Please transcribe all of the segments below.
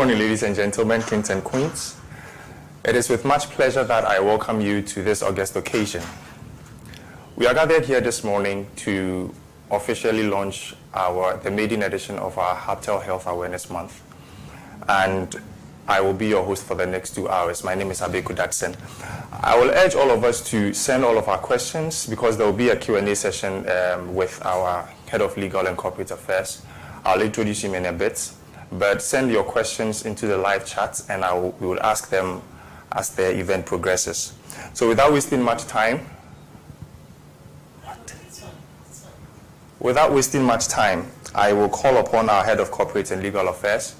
morning, ladies and gentlemen, kings and queens. It is with much pleasure that I welcome you to this august occasion. We are gathered here this morning to officially launch the maiden edition of our Hubtel Health Awareness Month. And I will be your host for the next 2 hours. My name is Abeku Datsen. I will urge all of us to send all of our questions because there will be a Q&A session with our Head of Legal and Corporate Affairs. I'll introduce him in a bit, but send your questions into the live chat and we will ask them as the event progresses. So without wasting much time, I will call upon our Head of Corporate and Legal Affairs,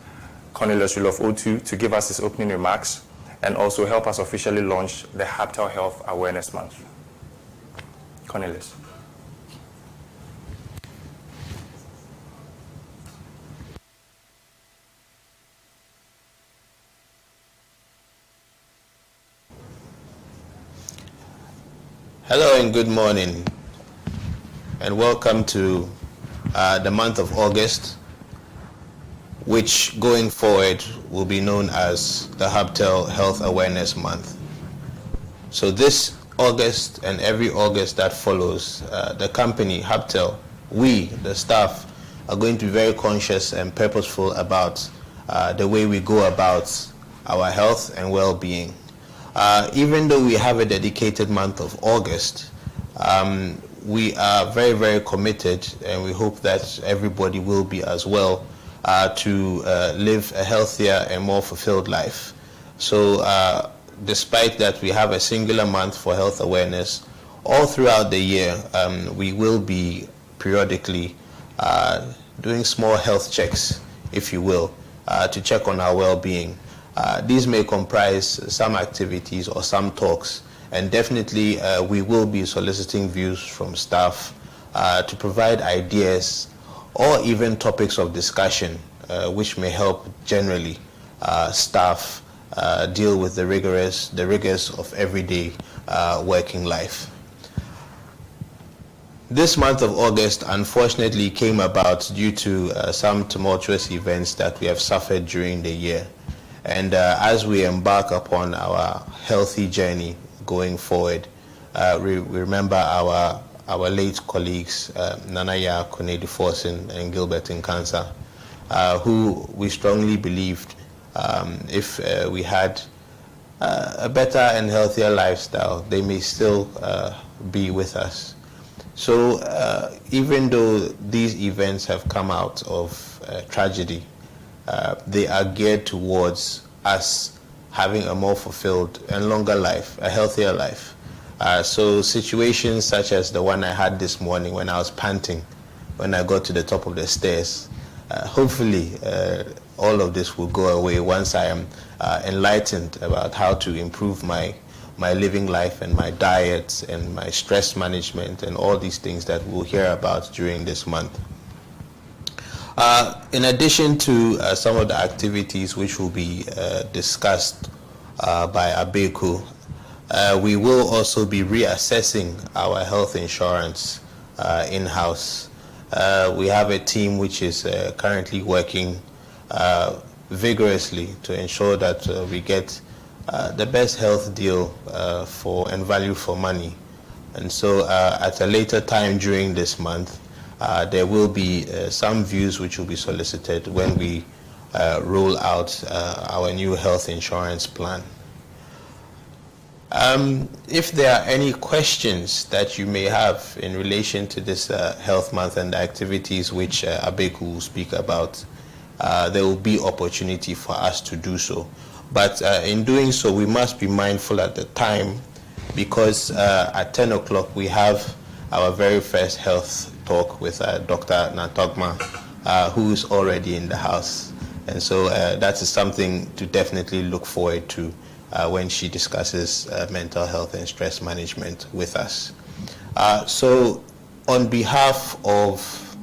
Cornelius Rulof O2, to give us his opening remarks and also help us officially launch the Hubtel Health Awareness Month. Cornelius. Hello and good morning, and welcome to the month of August, which going forward will be known as the Hubtel Health Awareness Month. So this August and every August that follows, the company Hubtel, we, the staff, are going to be very conscious and purposeful about the way we go about our health and well-being. Even though we have a dedicated month of August, we are very, very committed, and we hope that everybody will be as well, to live a healthier and more fulfilled life. So despite that we have a singular month for health awareness, all throughout the year we will be periodically doing small health checks, if you will, to check on our well-being. These may comprise some activities or some talks, and definitely we will be soliciting views from staff to provide ideas or even topics of discussion which may help generally staff deal with the rigors of everyday working life. This month of August unfortunately came about due to some tumultuous events that we have suffered during the year. And as we embark upon our healthy journey going forward, we remember our late colleagues, Nanaya Konedi Forsen and Gilbert Nkansa, who we strongly believed if we had a better and healthier lifestyle, they may still be with us. So even though these events have come out of tragedy, they are geared towards us having a more fulfilled and longer life, a healthier life. So situations such as the one I had this morning when I was panting, when I got to the top of the stairs, hopefully all of this will go away once I am enlightened about how to improve my living life and my diet and my stress management and all these things that we'll hear about during this month. In addition to some of the activities which will be discussed by Abeku, we will also be reassessing our health insurance in-house. We have a team which is currently working vigorously to ensure that we get the best health deal and value for money. And so at a later time during this month, there will be some views which will be solicited when we roll out our new health insurance plan. If there are any questions that you may have in relation to this health month and the activities which Abeku will speak about, there will be opportunity for us to do so. But in doing so, we must be mindful at the time, because at 10 o'clock we have our very first health talk with Dr. Natogma, who is already in the house. And so that is something to definitely look forward to when she discusses mental health and stress management with us. So on behalf of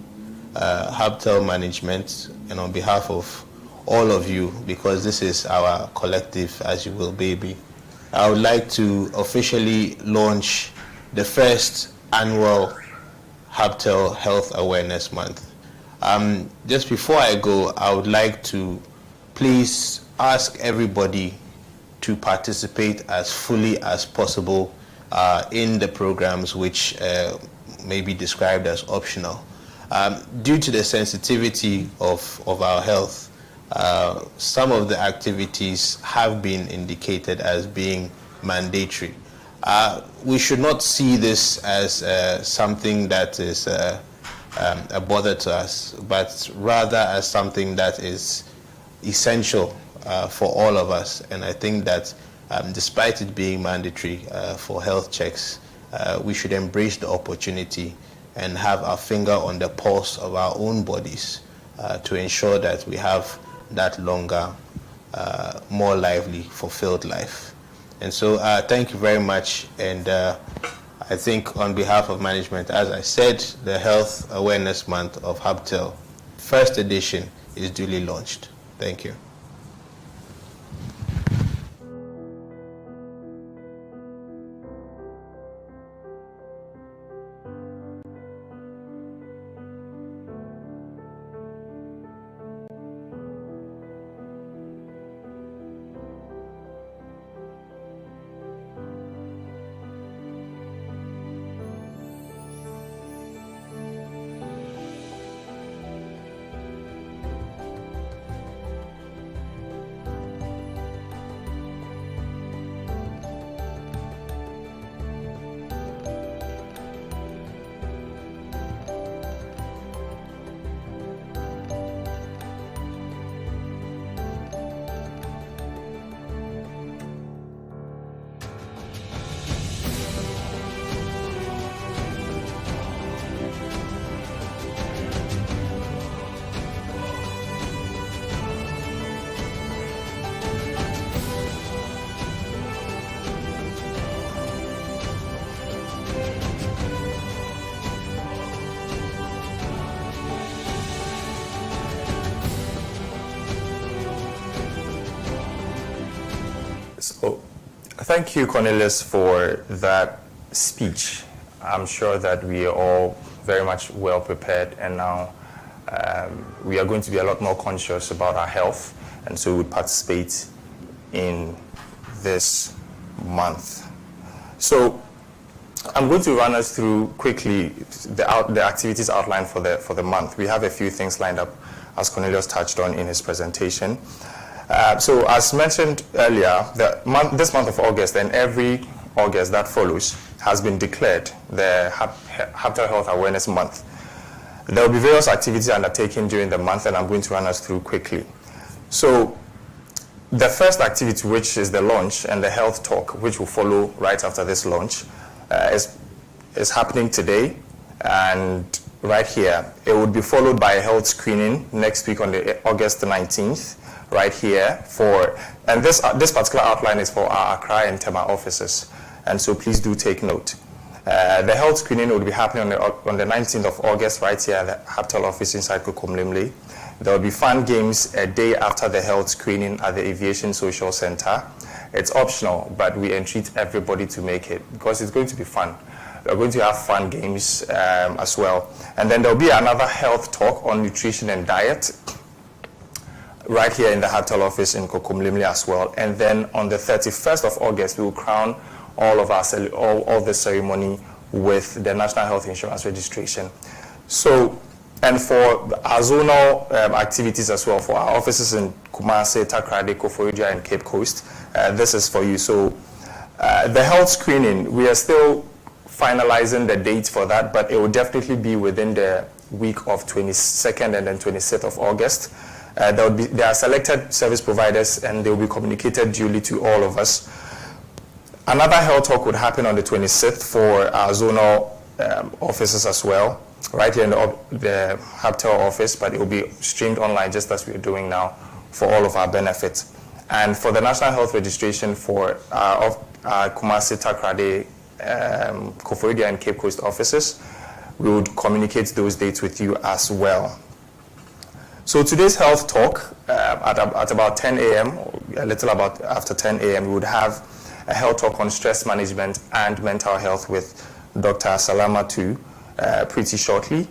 Hubtel management and on behalf of all of you, because this is our collective As You Will Baby, I would like to officially launch the first annual Hubtel Health Awareness Month. Just before I go, I would like to please ask everybody to participate as fully as possible in the programs which may be described as optional. Due to the sensitivity of our health, some of the activities have been indicated as being mandatory. We should not see this as something that is a bother to us, but rather as something that is essential for all of us. And I think that despite it being mandatory for health checks, we should embrace the opportunity and have our finger on the pulse of our own bodies to ensure that we have that longer, more lively, fulfilled life. And so thank you very much. And I think on behalf of management, as I said, the Health Awareness Month of Hubtel, first edition, is duly launched. Thank you. So, thank you, Cornelius, for that speech. I'm sure that we are all very much well prepared, and now we are going to be a lot more conscious about our health, and so we would participate in this month. So, I'm going to run us through quickly the activities outlined for the month. We have a few things lined up, as Cornelius touched on in his presentation. So as mentioned earlier, this month of August and every August that follows has been declared the Hubtel Health Awareness Month. There will be various activities undertaken during the month, and I'm going to run us through quickly. So the first activity, which is the launch and the health talk, which will follow right after this launch, is happening today and right here. It would be followed by a health screening next week on August 19th. Right here and this particular outline is for our Accra and Tema offices, and so please do take note. The health screening will be happening on the 19th of August right here at the Hubtel office inside Kokomlimli. There will be fun games a day after the health screening at the Aviation Social Center. It's optional, but we entreat everybody to make it because it's going to be fun. We're going to have fun games as well. And then there will be another health talk on nutrition and diet right here in the Hubtel office in Kokomlimli as well. And then on the 31st of August, we will crown all of the ceremony with the National Health Insurance registration. So, and for our zonal activities as well, for our offices in Kumasi, Takrady, Koforidua, and Cape Coast, this is for you. So, the health screening, we are still finalizing the dates for that, but it will definitely be within the week of 22nd and then 26th of August. There are selected service providers, and they will be communicated duly to all of us. Another health talk would happen on the 26th for our zonal offices as well, right here in the Hubtel office, but it will be streamed online just as we're doing now for all of our benefits. And for the National Health Registration for our Kumasi, Takrady, Koforidua, and Cape Coast offices, we would communicate those dates with you as well. So today's health talk at about 10 a.m., a little about after 10 a.m., we would have a health talk on stress management and mental health with Dr. Salamatu pretty shortly.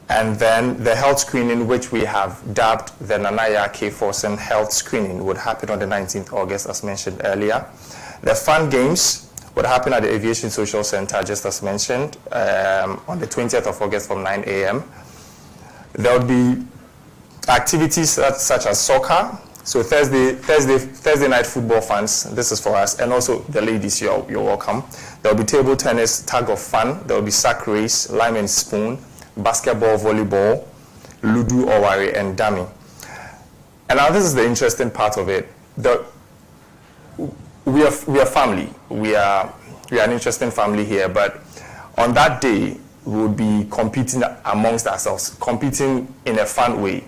And then the health screening, which we have dubbed the Nanaya K-Forsen Health Screening, would happen on the 19th August, as mentioned earlier. The fun games would happen at the Aviation Social Center, just as mentioned, on the 20th of August from 9 a.m. There would be activities such as soccer. So Thursday night football fans, this is for us, and also the ladies, you're welcome. There will be table tennis, tug of fun. There will be sack race, lime and spoon, basketball, volleyball, ludu, owari, and dummy. And now this is the interesting part of it. We are family. We are an interesting family here. But on that day, we would be competing amongst ourselves, competing in a fun way.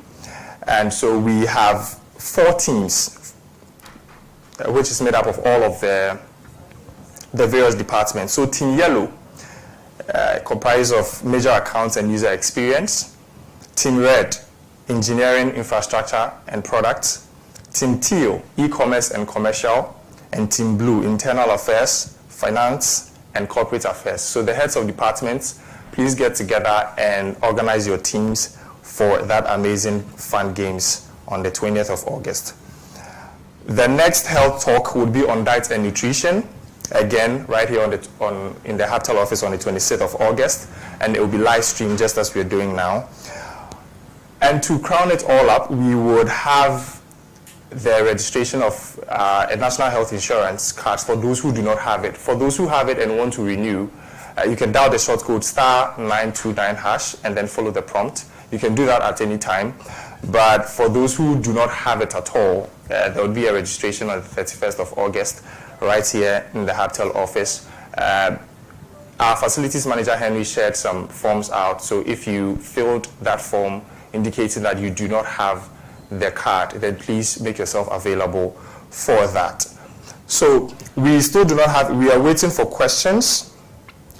And so we have 4 teams, which is made up of all of the various departments. So Team Yellow comprises of major accounts and user experience. Team Red, engineering, infrastructure, and products. Team Teal, e-commerce and commercial. And Team Blue, internal affairs, finance, and corporate affairs. So the heads of departments, please get together and organize your teams for that amazing fun games on the 20th of August. The next health talk would be on diet and nutrition, again, right here in the Hubtel office on the 26th of August, and it will be live streamed just as we're doing now. And to crown it all up, we would have the registration of a national health insurance card for those who do not have it. For those who have it and want to renew, you can dial the short code *929# and then follow the prompt. You can do that at any time. But for those who do not have it at all, there will be a registration on the 31st of August right here in the Hubtel office. Our facilities manager, Henry, shared some forms out. So if you filled that form indicating that you do not have the card, then please make yourself available for that. So we still do not have, we are waiting for questions.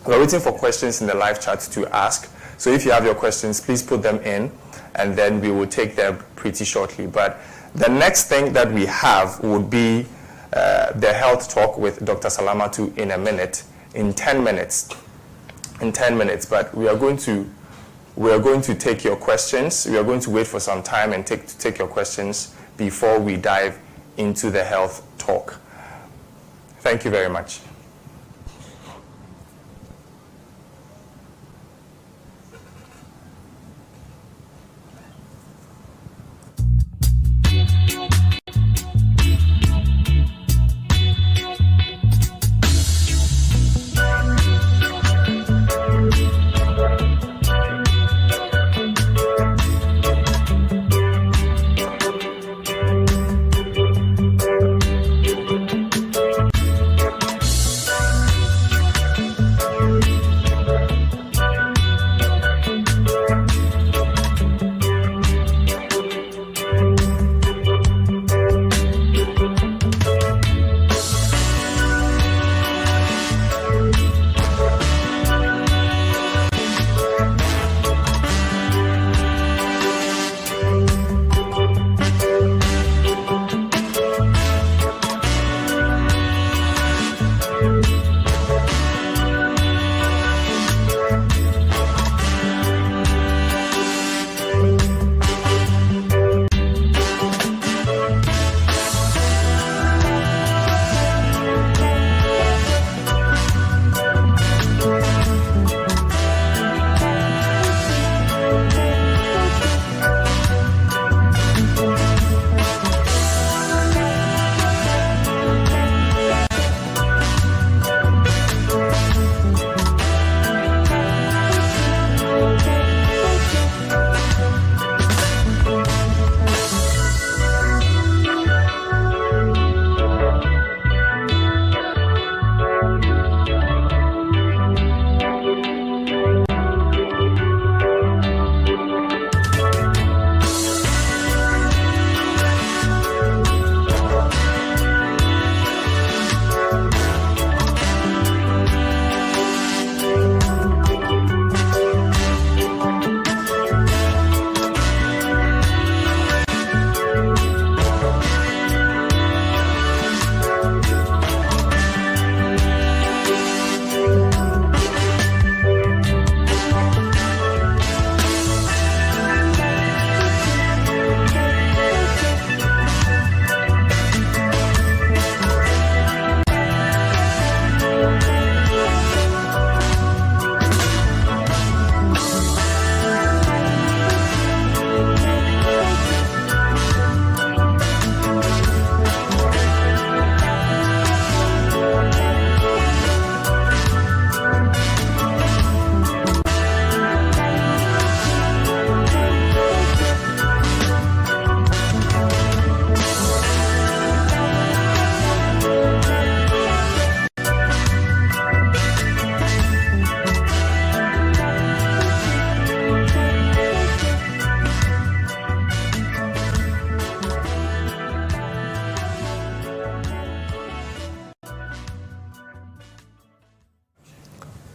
We're waiting for questions in the live chat to ask. So if you have your questions, please put them in, and then we will take them pretty shortly. But the next thing that we have would be the health talk with Dr. Salamatu in 10 minutes. But we are going to take your questions. We are going to wait for some time and take your questions before we dive into the health talk. Thank you very much.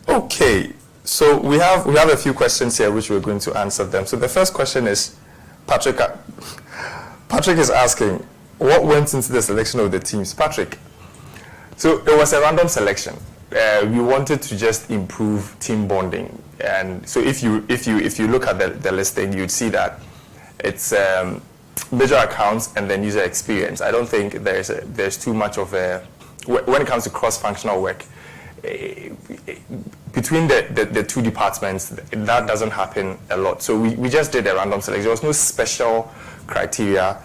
Okay, so we have a few questions here which we're going to answer them. So the first question is, Patrick is asking, what went into the selection of the teams? Patrick, so it was a random selection. We wanted to just improve team bonding, and so if you look at the listing, you'd see that it's major accounts and then user experience. I don't think there's too much of a, when it comes to cross-functional work, between the two departments, that doesn't happen a lot. So we just did a random selection. There was no special criteria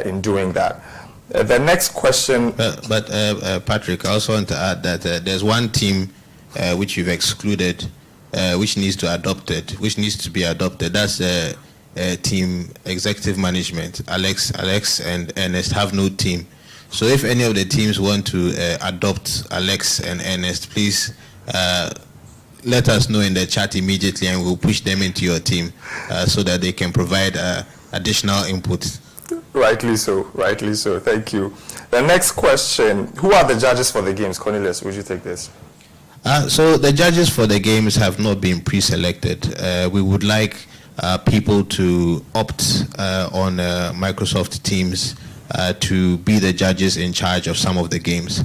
in doing that. The next question. But Patrick, I also want to add that there's one team which you've excluded, which needs to be adopted. That's team executive management. Alex and Ernest have no team. So if any of the teams want to adopt Alex and Ernest, please let us know in the chat immediately, and we'll push them into your team so that they can provide additional input. Rightly so. Thank you. The next question, who are the judges for the games? Cornelius, would you take this? So the judges for the games have not been pre-selected. We would like people to opt on Microsoft Teams to be the judges in charge of some of the games.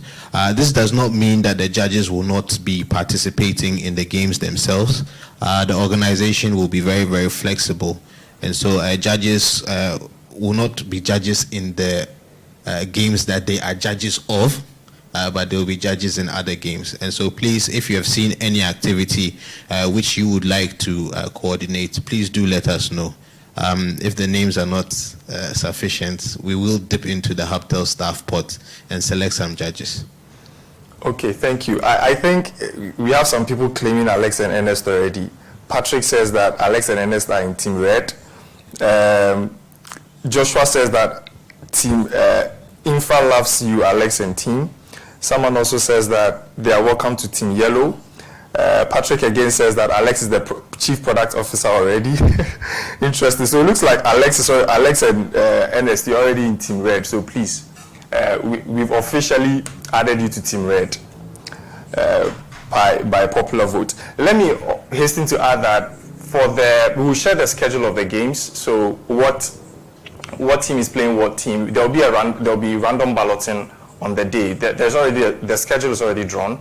This does not mean that the judges will not be participating in the games themselves. The organization will be very, very flexible. And so judges will not be judges in the games that they are judges of, but they will be judges in other games. And so please, if you have seen any activity which you would like to coordinate, please do let us know. If the names are not sufficient, we will dip into the Hubtel staff pot and select some judges. Okay, thank you. I think we have some people claiming Alex and Ernest already. Patrick says that Alex and Ernest are in Team Red. Joshua says that Team Infra loves you, Alex and team. Someone also says that they are welcome to Team Yellow. Patrick again says that Alex is the chief product officer already. Interesting. So it looks like Alex and Ernest, you're already in Team Red. So please, we've officially added you to Team Red by popular vote. Let me hasten to add that we will share the schedule of the games. So what team is playing what team? There'll be random balloting on the day. The schedule is already drawn.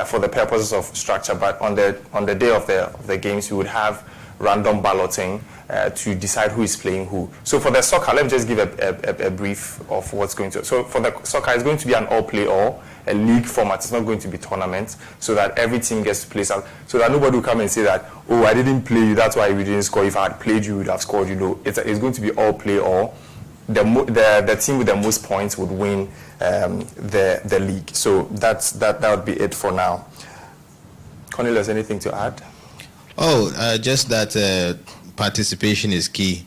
For the purposes of structure, but on the day of the games, we would have random balloting to decide who is playing who. So for the soccer, let me just give a brief of what's going to. So for the soccer, it's going to be an all-play-all, a league format. It's not going to be tournament, so that every team gets to play out, so that nobody will come and say that, oh, I didn't play you, that's why we didn't score. If I had played you, we would have scored. You know, it's going to be all-play-all. The team with the most points would win the league. So that would be it for now. Cornelius, anything to add? Just that participation is key.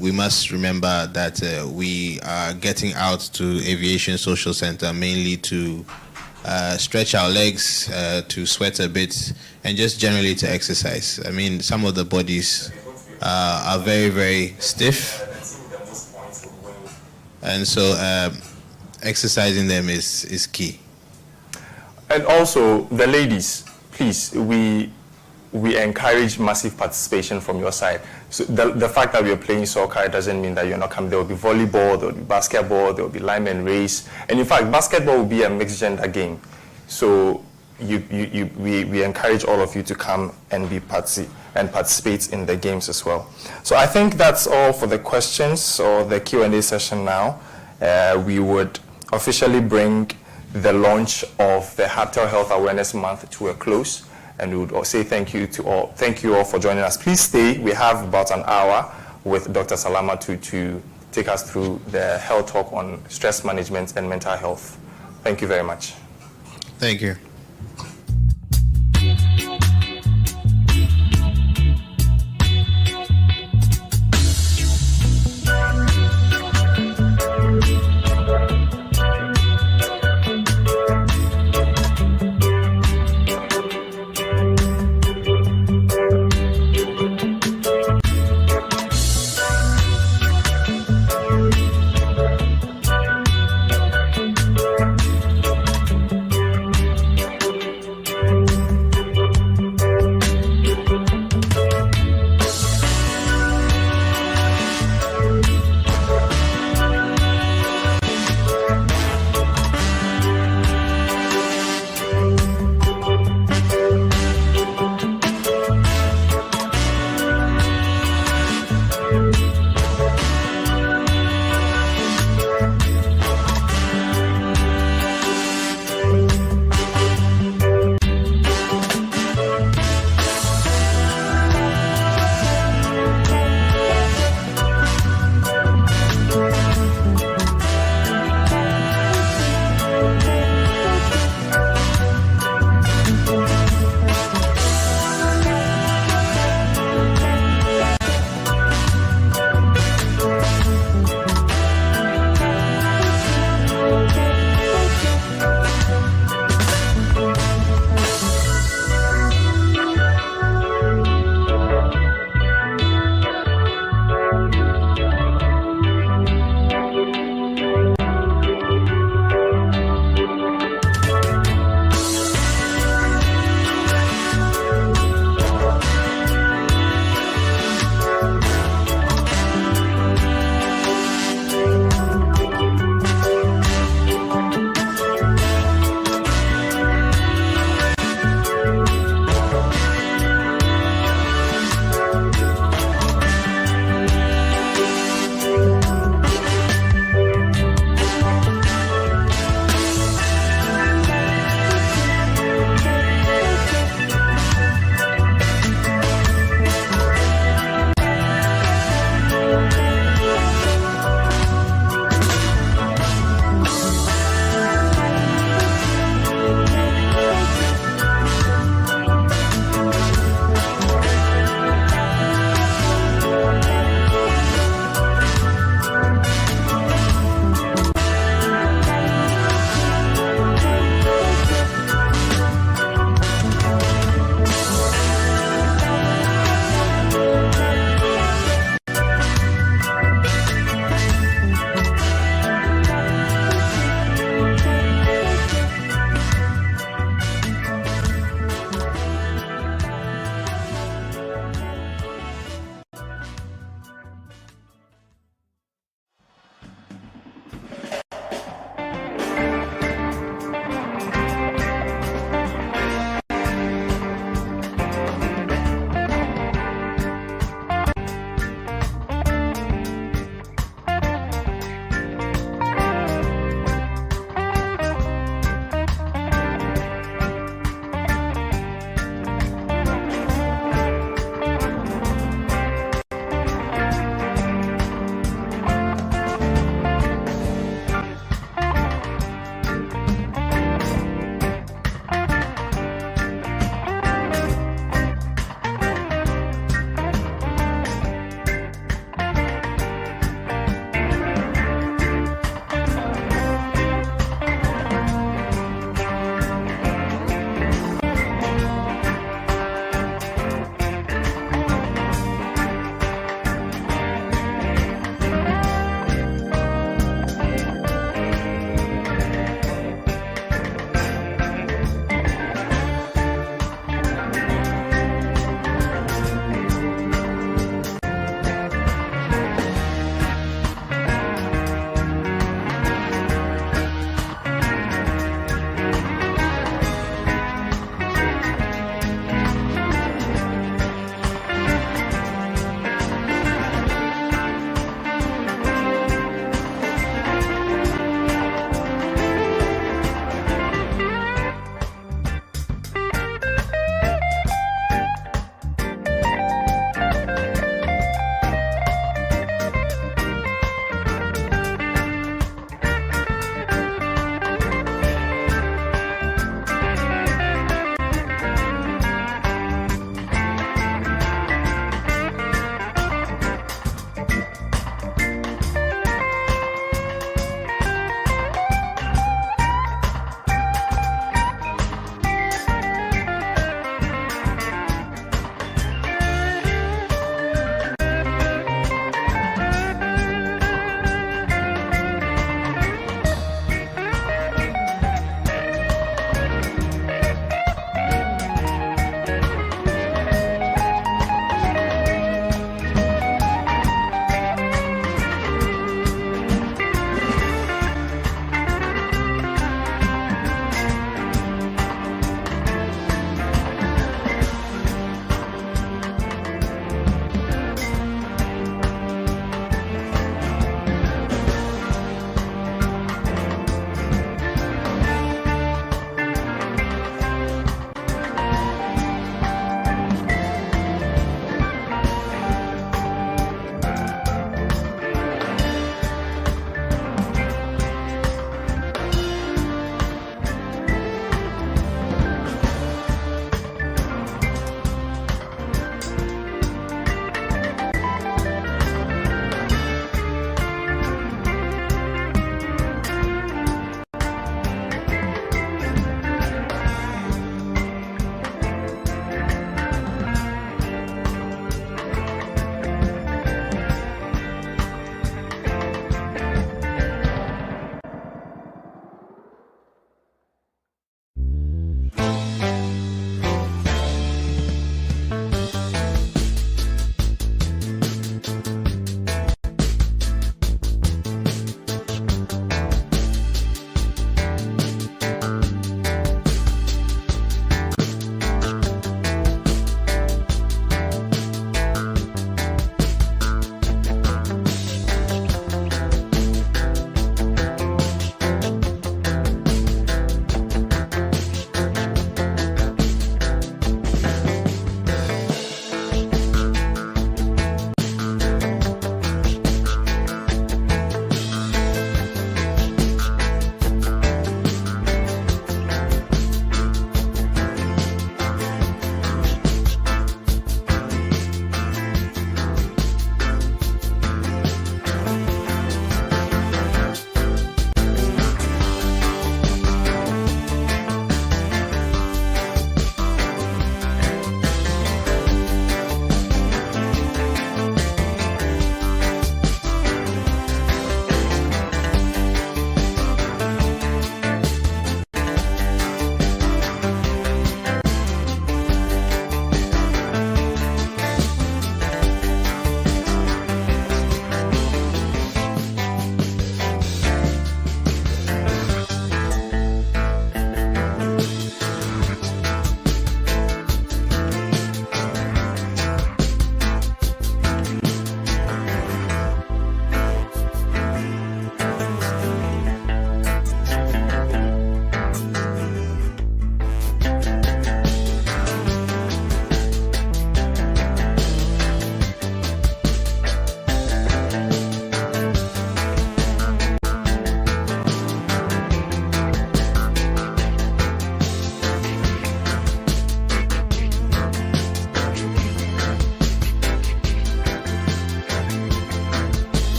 We must remember that we are getting out to Aviation Social Center mainly to stretch our legs, to sweat a bit, and just generally to exercise. I mean, some of the bodies are very, very stiff. And so exercising them is key. And also, the ladies, please, we encourage massive participation from your side. So the fact that we are playing soccer doesn't mean that you're not coming. There will be volleyball, there will be basketball, there will be lineman race. And in fact, basketball will be a mixed gender game. So we encourage all of you to come and participate in the games as well. So I think that's all for the questions or the Q&A session now. We would officially bring the launch of the Hubtel Health Awareness Month to a close, and we would say thank you all for joining us. Please stay. We have about an hour with Dr. Salama to take us through the health talk on stress management and mental health. Thank you very much. Thank you.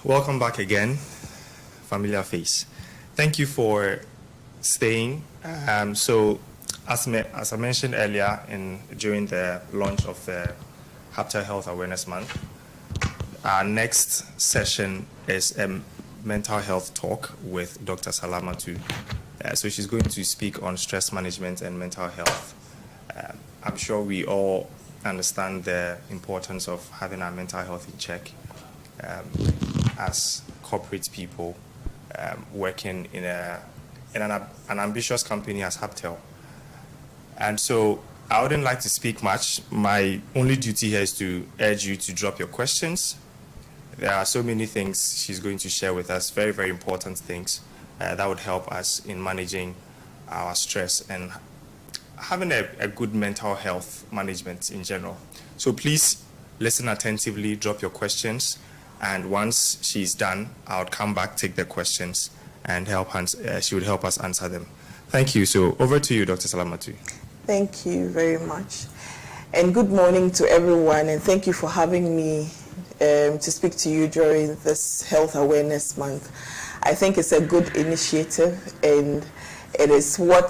Welcome back again, familiar face. Thank you for staying. So, as I mentioned earlier during the launch of the Hubtel Health Awareness Month, our next session is a mental health talk with Dr. Salamatu. So she's going to speak on stress management and mental health. I'm sure we all understand the importance of having our mental health in check as corporate people working in an ambitious company as Hubtel. And so I wouldn't like to speak much. My only duty here is to urge you to drop your questions. There are so many things she's going to share with us, very, very important things that would help us in managing our stress and having a good mental health management in general. So please listen attentively, drop your questions, and once she's done, I'll come back, take the questions, and she would help us answer them. Thank you. So over to you, Dr. Salamatu. Thank you very much. And good morning to everyone, and thank you for having me to speak to you during this Health Awareness Month. I think it's a good initiative, and it is what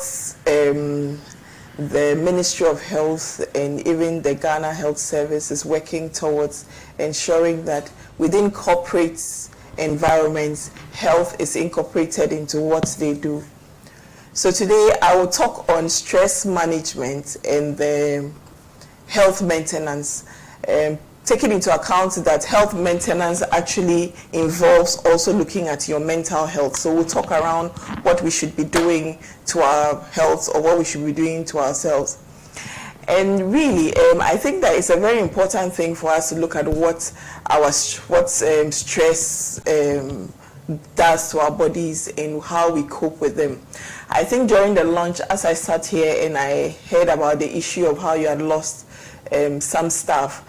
the Ministry of Health and even the Ghana Health Service is working towards, ensuring that within corporate environments, health is incorporated into what they do. So today I will talk on stress management and the health maintenance, taking into account that health maintenance actually involves also looking at your mental health. So we'll talk around what we should be doing to our health or what we should be doing to ourselves. And really, I think that it's a very important thing for us to look at what stress does to our bodies and how we cope with them. I think during the launch, as I sat here and I heard about the issue of how you had lost some staff,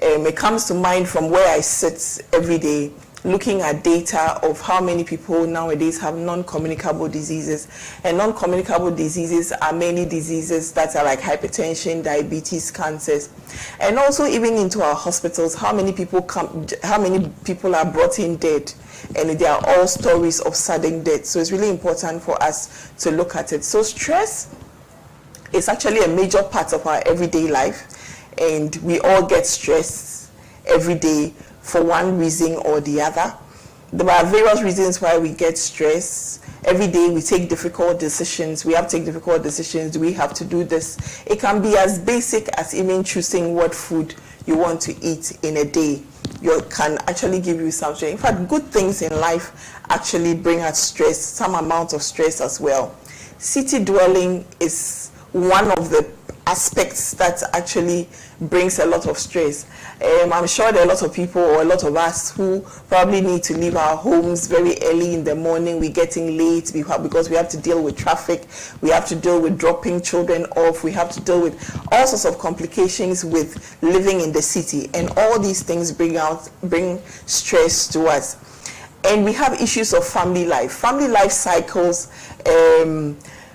it comes to mind from where I sit every day, looking at data of how many people nowadays have non-communicable diseases. And non-communicable diseases are mainly diseases that are like hypertension, diabetes, cancers. And also even into our hospitals, how many people are brought in dead, and they are all stories of sudden death. So it's really important for us to look at it. So stress is actually a major part of our everyday life, and we all get stressed every day for one reason or the other. There are various reasons why we get stressed. Every day we take difficult decisions. We have to take difficult decisions. Do we have to do this? It can be as basic as even choosing what food you want to eat in a day. You can actually give you something. In fact, good things in life actually bring us stress, some amount of stress as well. City dwelling is one of the aspects that actually brings a lot of stress. I'm sure there are a lot of people or a lot of us who probably need to leave our homes very early in the morning. We're getting late because we have to deal with traffic. We have to deal with dropping children off. We have to deal with all sorts of complications with living in the city. And all these things bring stress to us. And we have issues of family life cycles.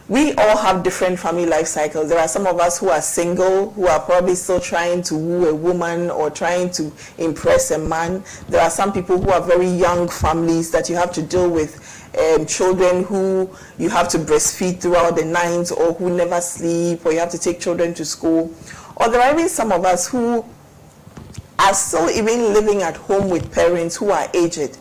We all have different family life cycles. There are some of us who are single, who are probably still trying to woo a woman or trying to impress a man. There are some people who are very young families that you have to deal with, children who you have to breastfeed throughout the night or who never sleep, or you have to take children to school. Or there are even some of us who are still even living at home with parents who are aged.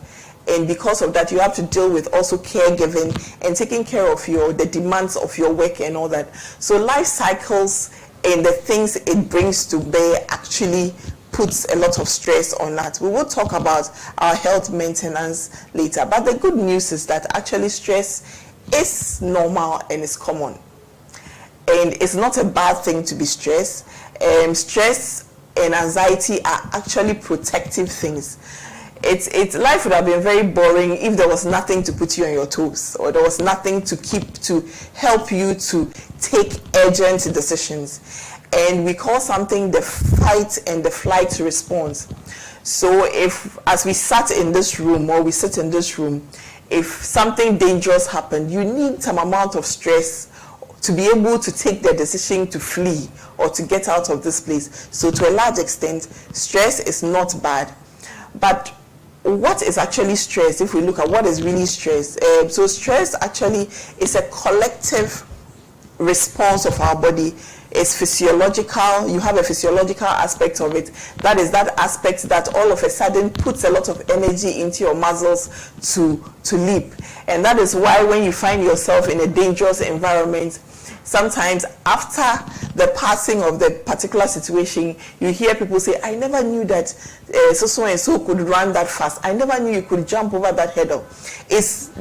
And because of that, you have to deal with also caregiving and taking care of the demands of your work and all that. So life cycles and the things it brings to bear actually puts a lot of stress on that. We will talk about our health maintenance later. But the good news is that actually stress is normal and is common. And it's not a bad thing to be stressed. Stress and anxiety are actually protective things. Life would have been very boring if there was nothing to put you on your toes, or there was nothing to help you to take urgent decisions. And we call something the fight and the flight response. So as we sat in this room, or we sit in this room, if something dangerous happened, you need some amount of stress to be able to take the decision to flee or to get out of this place. So to a large extent, stress is not bad. But what is actually stress? If we look at what is really stress, so stress actually is a collective response of our body. It's physiological. You have a physiological aspect of it. That is that aspect that all of a sudden puts a lot of energy into your muscles to leap. And that is why when you find yourself in a dangerous environment, sometimes after the passing of the particular situation, you hear people say, I never knew that so and so could run that fast. I never knew you could jump over that hurdle. It's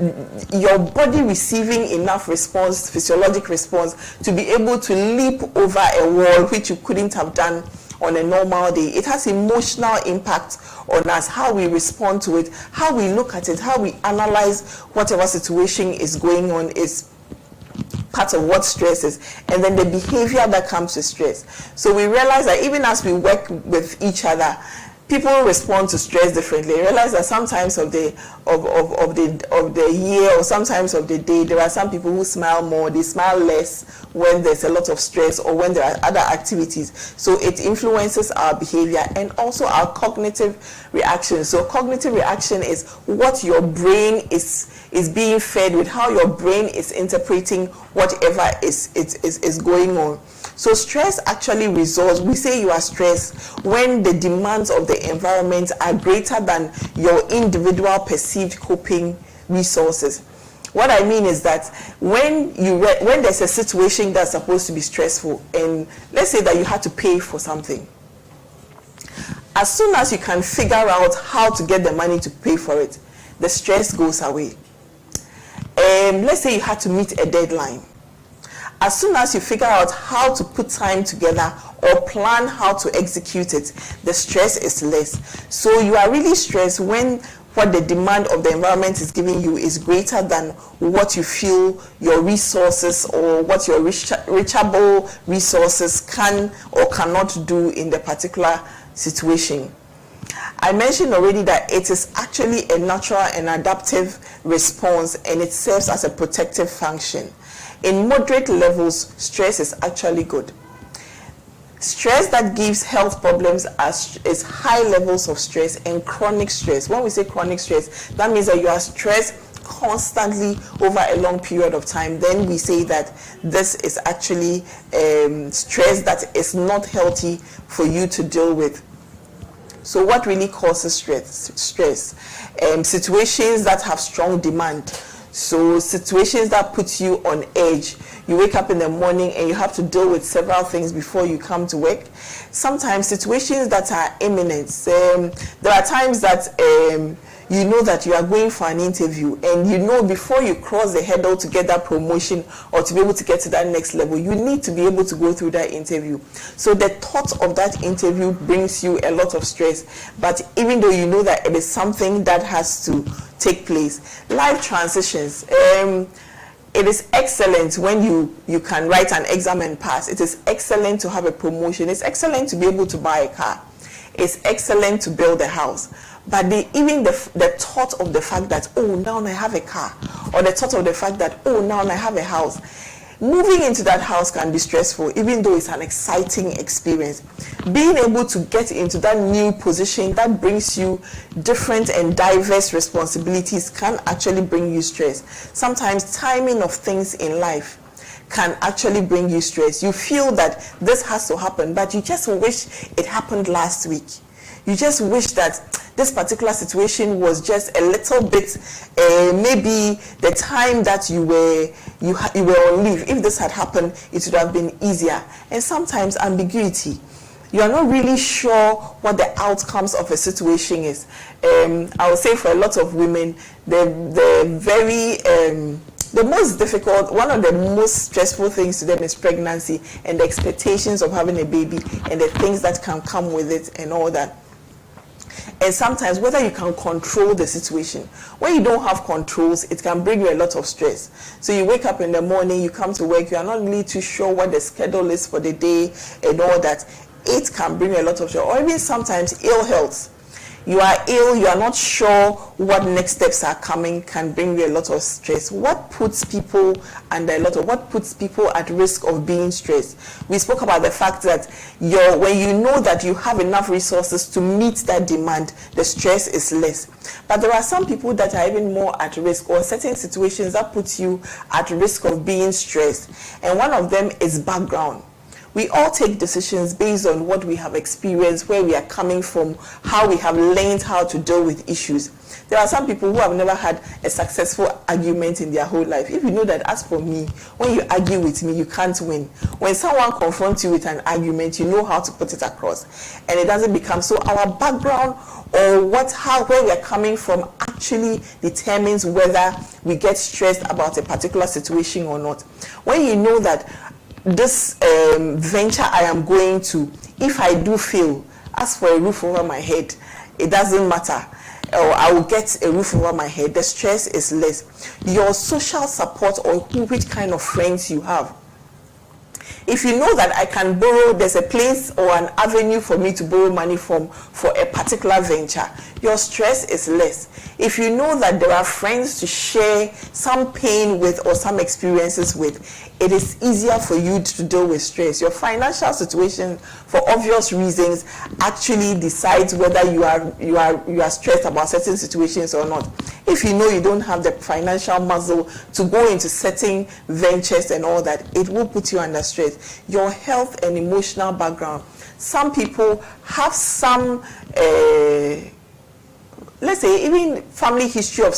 your body receiving enough response, physiologic response, to be able to leap over a wall which you couldn't have done on a normal day. It has emotional impact on us, how we respond to it, how we look at it, how we analyze whatever situation is going on is part of what stress is, and then the behavior that comes with stress. So we realize that even as we work with each other, people respond to stress differently. I realize that sometimes of the year, or sometimes of the day, there are some people who smile more, they smile less when there's a lot of stress or when there are other activities. So it influences our behavior and also our cognitive reaction. So cognitive reaction is what your brain is being fed with, how your brain is interpreting whatever is going on. So stress actually results, we say you are stressed when the demands of the environment are greater than your individual perceived coping resources. What I mean is that when there's a situation that's supposed to be stressful, and let's say that you had to pay for something, as soon as you can figure out how to get the money to pay for it, the stress goes away. Let's say you had to meet a deadline. As soon as you figure out how to put time together or plan how to execute it, the stress is less. So you are really stressed when what the demand of the environment is giving you is greater than what you feel your resources or what your reachable resources can or cannot do in the particular situation. I mentioned already that it is actually a natural and adaptive response, and it serves as a protective function. In moderate levels, stress is actually good. Stress that gives health problems is high levels of stress and chronic stress. When we say chronic stress, that means that you are stressed constantly over a long period of time. Then we say that this is actually stress that is not healthy for you to deal with. So what really causes stress? Situations that have strong demand. So situations that put you on edge. You wake up in the morning and you have to deal with several things before you come to work. Sometimes situations that are imminent. There are times that you know that you are going for an interview, and you know before you cross the hurdle to get that promotion or to be able to get to that next level, you need to be able to go through that interview. So the thought of that interview brings you a lot of stress. But even though you know that it is something that has to take place, life transitions. It is excellent when you can write an exam and pass. It is excellent to have a promotion. It's excellent to be able to buy a car. It's excellent to build a house. But even the thought of the fact that, oh, now I have a car, or the thought of the fact that, oh, now I have a house, moving into that house can be stressful, even though it's an exciting experience. Being able to get into that new position that brings you different and diverse responsibilities can actually bring you stress. Sometimes timing of things in life can actually bring you stress. You feel that this has to happen, but you just wish it happened last week. You just wish that this particular situation was just a little bit, maybe the time that you were on leave. If this had happened, it would have been easier. And sometimes ambiguity. You are not really sure what the outcomes of a situation is. I would say for a lot of women, the most difficult, one of the most stressful things to them is pregnancy and the expectations of having a baby and the things that can come with it and all that. And sometimes whether you can control the situation. When you don't have controls, it can bring you a lot of stress. So you wake up in the morning, you come to work, you are not really too sure what the schedule is for the day and all that. It can bring a lot of stress. Or even sometimes ill health. you are ill, you are not sure what next steps are coming, can bring you a lot of stress. What puts people what puts people at risk of being stressed? We spoke about the fact that when you know that you have enough resources to meet that demand, the stress is less. But there are some people that are even more at risk, or certain situations that put you at risk of being stressed. And one of them is background. We all take decisions based on what we have experienced, where we are coming from, how we have learned how to deal with issues. There are some people who have never had a successful argument in their whole life. If you know that, as for me, when you argue with me, you can't win. When someone confronts you with an argument, you know how to put it across. And it doesn't become so. Our background or where we are coming from actually determines whether we get stressed about a particular situation or not. When you know that this venture I am going to, if I do fail, as for a roof over my head, it doesn't matter, or I will get a roof over my head, the stress is less. Your social support, or which kind of friends you have. If you know that I can borrow, there's a place or an avenue for me to borrow money from for a particular venture, your stress is less. If you know that there are friends to share some pain with or some experiences with, it is easier for you to deal with stress. Your financial situation, for obvious reasons, actually decides whether you are stressed about certain situations or not. If you know you don't have the financial muscle to go into certain ventures and all that, it will put you under stress. Your health and emotional background. Some people have some let's say even family history of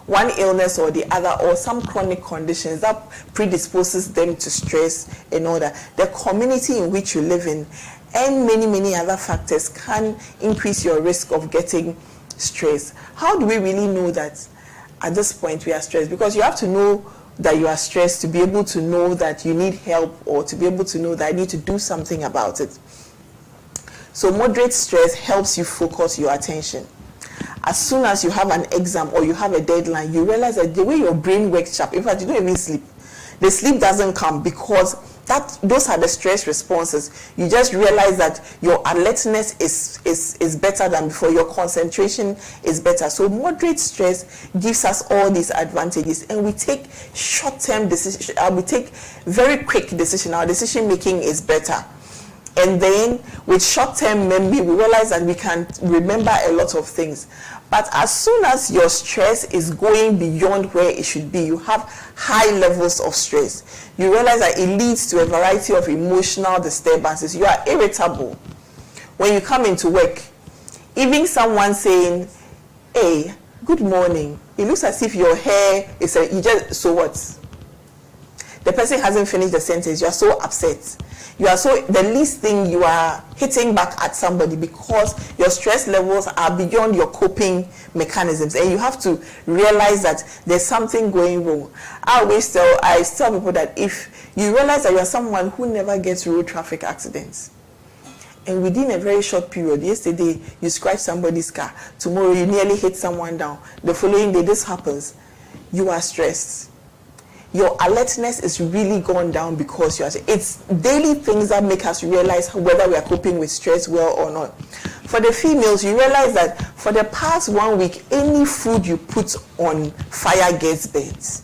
one illness or the other, or some chronic conditions that predisposes them to stress and all that. The community in which you live in and many other factors can increase your risk of getting stressed. How do we really know that at this point we are stressed? Because you have to know that you are stressed to be able to know that you need help, or to be able to know that I need to do something about it. So moderate stress helps you focus your attention. As soon as you have an exam or you have a deadline, you realize that the way your brain works sharp, in fact, you don't even sleep. The sleep doesn't come because those are the stress responses. You just realize that your alertness is better than before, your concentration is better. So moderate stress gives us all these advantages, and we take short-term decisions, we take very quick decisions. Our decision making is better. And then with short-term memory, we realize that we can remember a lot of things. But as soon as your stress is going beyond where it should be, you have high levels of stress. You realize that it leads to a variety of emotional disturbances. You are irritable when you come into work. Even someone saying, "Hey, good morning," it looks as if your hair is so what? The person hasn't finished the sentence. You are so upset. The least thing, you are hitting back at somebody because your stress levels are beyond your coping mechanisms, and you have to realize that there's something going wrong. I tell people that if you realize that you are someone who never gets road traffic accidents, and within a very short period, yesterday you scratch somebody's car, tomorrow you nearly hit someone down, the following day this happens, you are stressed. Your alertness is really gone down because it's daily things that make us realize whether we are coping with stress well or not. For the females, you realize that for the past 1 week, any food you put on fire gets burnt.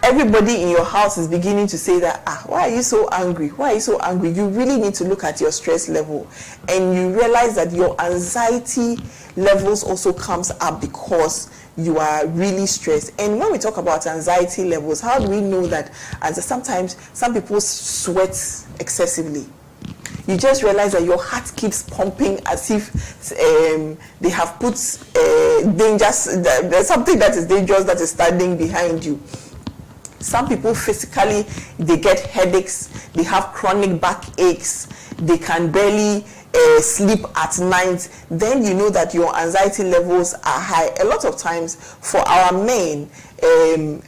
Everybody in your house is beginning to say that, why are you so angry? Why are you so angry? You really need to look at your stress level, and you realize that your anxiety levels also comes up because you are really stressed. And when we talk about anxiety levels, how do we know that? As sometimes some people sweat excessively. You just realize that your heart keeps pumping as if they have put there's something that is dangerous that is standing behind you. Some people physically, they get headaches, they have chronic back aches, they can barely sleep at night. Then you know that your anxiety levels are high. A lot of times for our men,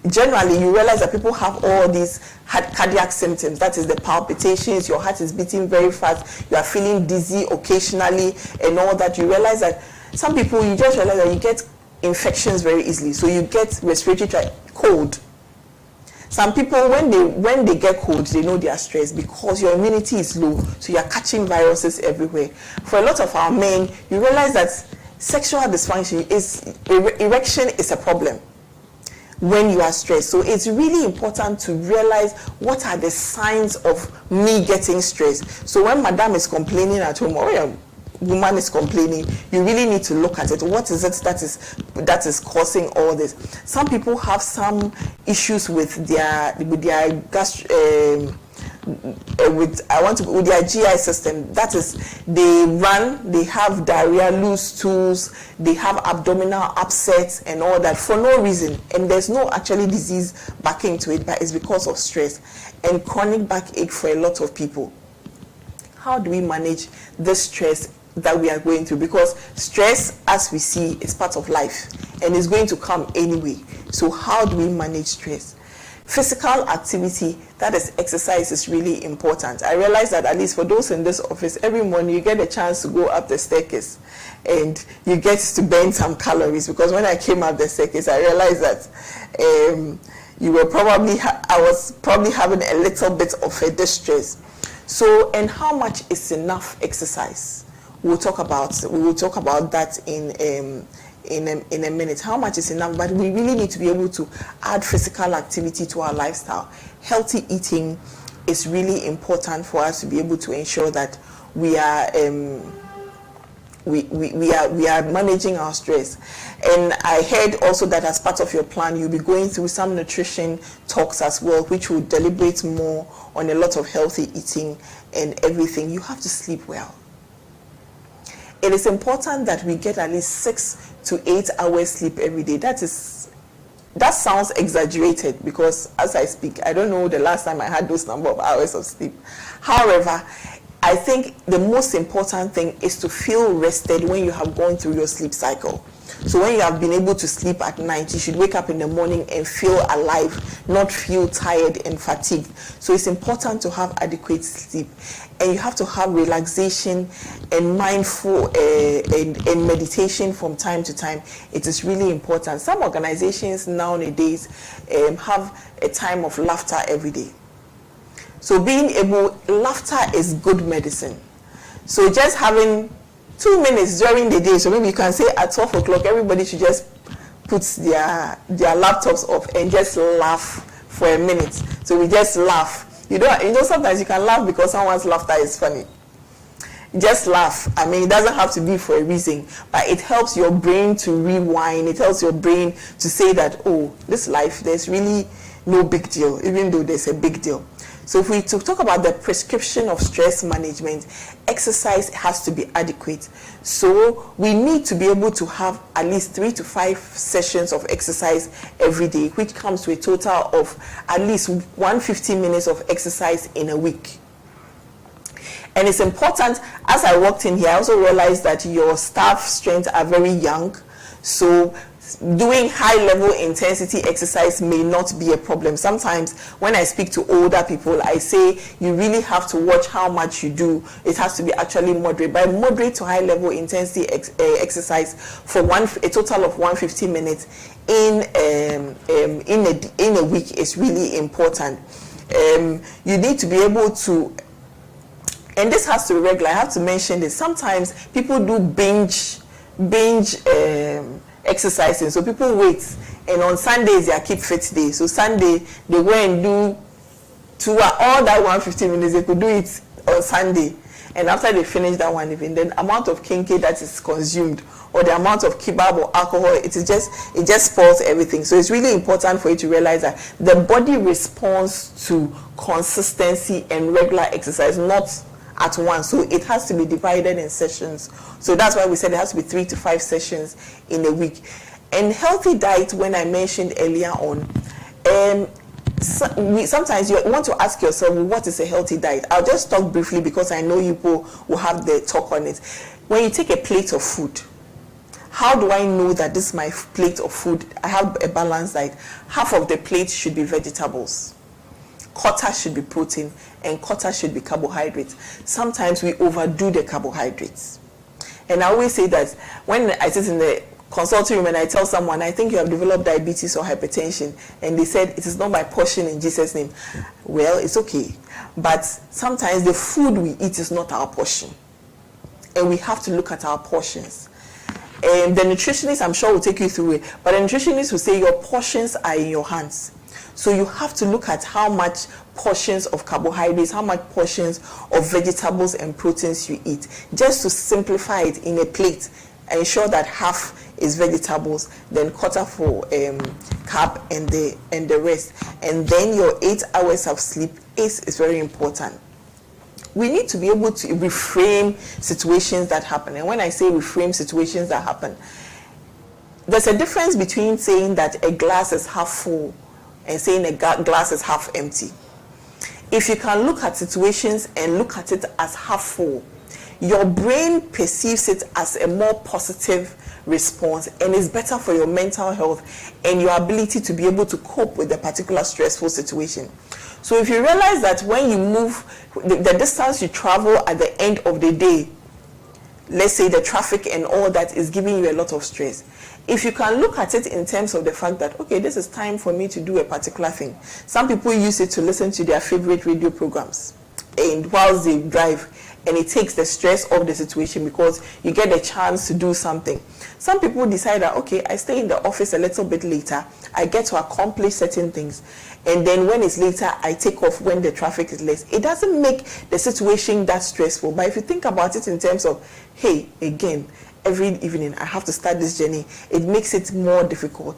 generally you realize that people have all these cardiac symptoms. That is the palpitations, your heart is beating very fast, you are feeling dizzy occasionally and all that. You realize that some people, you just realize that you get infections very easily. So you get respiratory cold. Some people, when they get cold, they know they are stressed because your immunity is low, so you are catching viruses everywhere. For a lot of our men, you realize that sexual dysfunction erection is a problem when you are stressed. So it's really important to realize what are the signs of me getting stressed. So when madam is complaining at home, or your woman is complaining, you really need to look at it. What is it that is causing all this? Some people have some issues with their with their GI system. That is, they have diarrhea, loose stools, they have abdominal upsets and all that for no reason, and there's no actually disease backing to it, but it's because of stress and chronic backache for a lot of people. How do we manage the stress that we are going through? Because stress, as we see, is part of life and is going to come anyway. So how do we manage stress? Physical activity, that is exercise, is really important. I realize that at least for those in this office, every morning you get a chance to go up the staircase and you get to burn some calories, because when I came up the staircase, I realized that I was probably having a little bit of a distress. So, and how much is enough exercise? We will talk about that in a minute. How much is enough? But we really need to be able to add physical activity to our lifestyle. Healthy eating is really important for us to be able to ensure that we are managing our stress. And I heard also that as part of your plan, you'll be going through some nutrition talks as well, which will deliberate more on a lot of healthy eating and everything. You have to sleep well. It is important that we get at least 6 to 8 hours sleep every day. That sounds exaggerated, because as I speak, I don't know the last time I had those number of hours of sleep. However, I think the most important thing is to feel rested when you have gone through your sleep cycle. So when you have been able to sleep at night, you should wake up in the morning and feel alive, not feel tired and fatigued. So it's important to have adequate sleep. And you have to have relaxation and mindful and meditation from time to time. It is really important. Some organizations nowadays have a time of laughter every day. So laughter is good medicine. So just having 2 minutes during the day, so maybe you can say at 12 o'clock, everybody should just put their laptops off and just laugh for a minute. So we just laugh. You know, sometimes you can laugh because someone's laughter is funny. Just laugh. I mean, it doesn't have to be for a reason, but it helps your brain to rewind. It helps your brain to say that, oh, this life, there's really no big deal, even though there's a big deal. So if we talk about the prescription of stress management, exercise has to be adequate. So we need to be able to have at least 3 to 5 sessions of exercise every day, which comes to a total of at least 150 minutes of exercise in a week. And it's important, as I walked in here, I also realized that your staff strength are very young. So doing high level intensity exercise may not be a problem. Sometimes when I speak to older people, I say you really have to watch how much you do. It has to be actually moderate. By moderate to high level intensity exercise for a total of 150 minutes in a week is really important. You need to be able to, and this has to be regular. I have to mention this. Sometimes people do binge exercising. So people wait, and on Sundays they are keep fit day. So Sunday they go and do all that 150 minutes. They could do it on Sunday, and after they finish that one, even then amount of kinky that is consumed, or the amount of kebab or alcohol, it just spoils everything. So it's really important for you to realize that the body responds to consistency and regular exercise, not at once. So it has to be divided in sessions. So that's why we said it has to be 3 to 5 sessions in a week. And healthy diet, when I mentioned earlier on, sometimes you want to ask yourself, what is a healthy diet? I'll just talk briefly because I know you people will have the talk on it. When you take a plate of food, how do I know that this is my plate of food? I have a balanced diet. Half of the plate should be vegetables, quarter should be protein, and quarter should be carbohydrates. Sometimes we overdo the carbohydrates. And I always say that when I sit in the consulting room and I tell someone, I think you have developed diabetes or hypertension, and they said, it is not my portion in Jesus' name. Well, it's okay. But sometimes the food we eat is not our portion. And we have to look at our portions. And the nutritionist, I'm sure, will take you through it. But the nutritionist will say your portions are in your hands. So you have to look at how much portions of carbohydrates, how much portions of vegetables and proteins you eat. Just to simplify it in a plate, ensure that half is vegetables, then quarter for carb and the rest. And then your 8 hours of sleep is very important. We need to be able to reframe situations that happen. And when I say reframe situations that happen, there's a difference between saying that a glass is half full and saying a glass is half empty. If you can look at situations and look at it as half full, your brain perceives it as a more positive response and is better for your mental health and your ability to be able to cope with a particular stressful situation. So if you realize that when you move, the distance you travel at the end of the day, let's say the traffic and all that is giving you a lot of stress. If you can look at it in terms of the fact that, okay, this is time for me to do a particular thing. Some people use it to listen to their favorite radio programs and whilst they drive, and it takes the stress of the situation because you get a chance to do something. Some people decide that, okay, I stay in the office a little bit later, I get to accomplish certain things, and then when it's later, I take off when the traffic is less. It doesn't make the situation that stressful, but if you think about it in terms of, hey, again, every evening I have to start this journey, it makes it more difficult.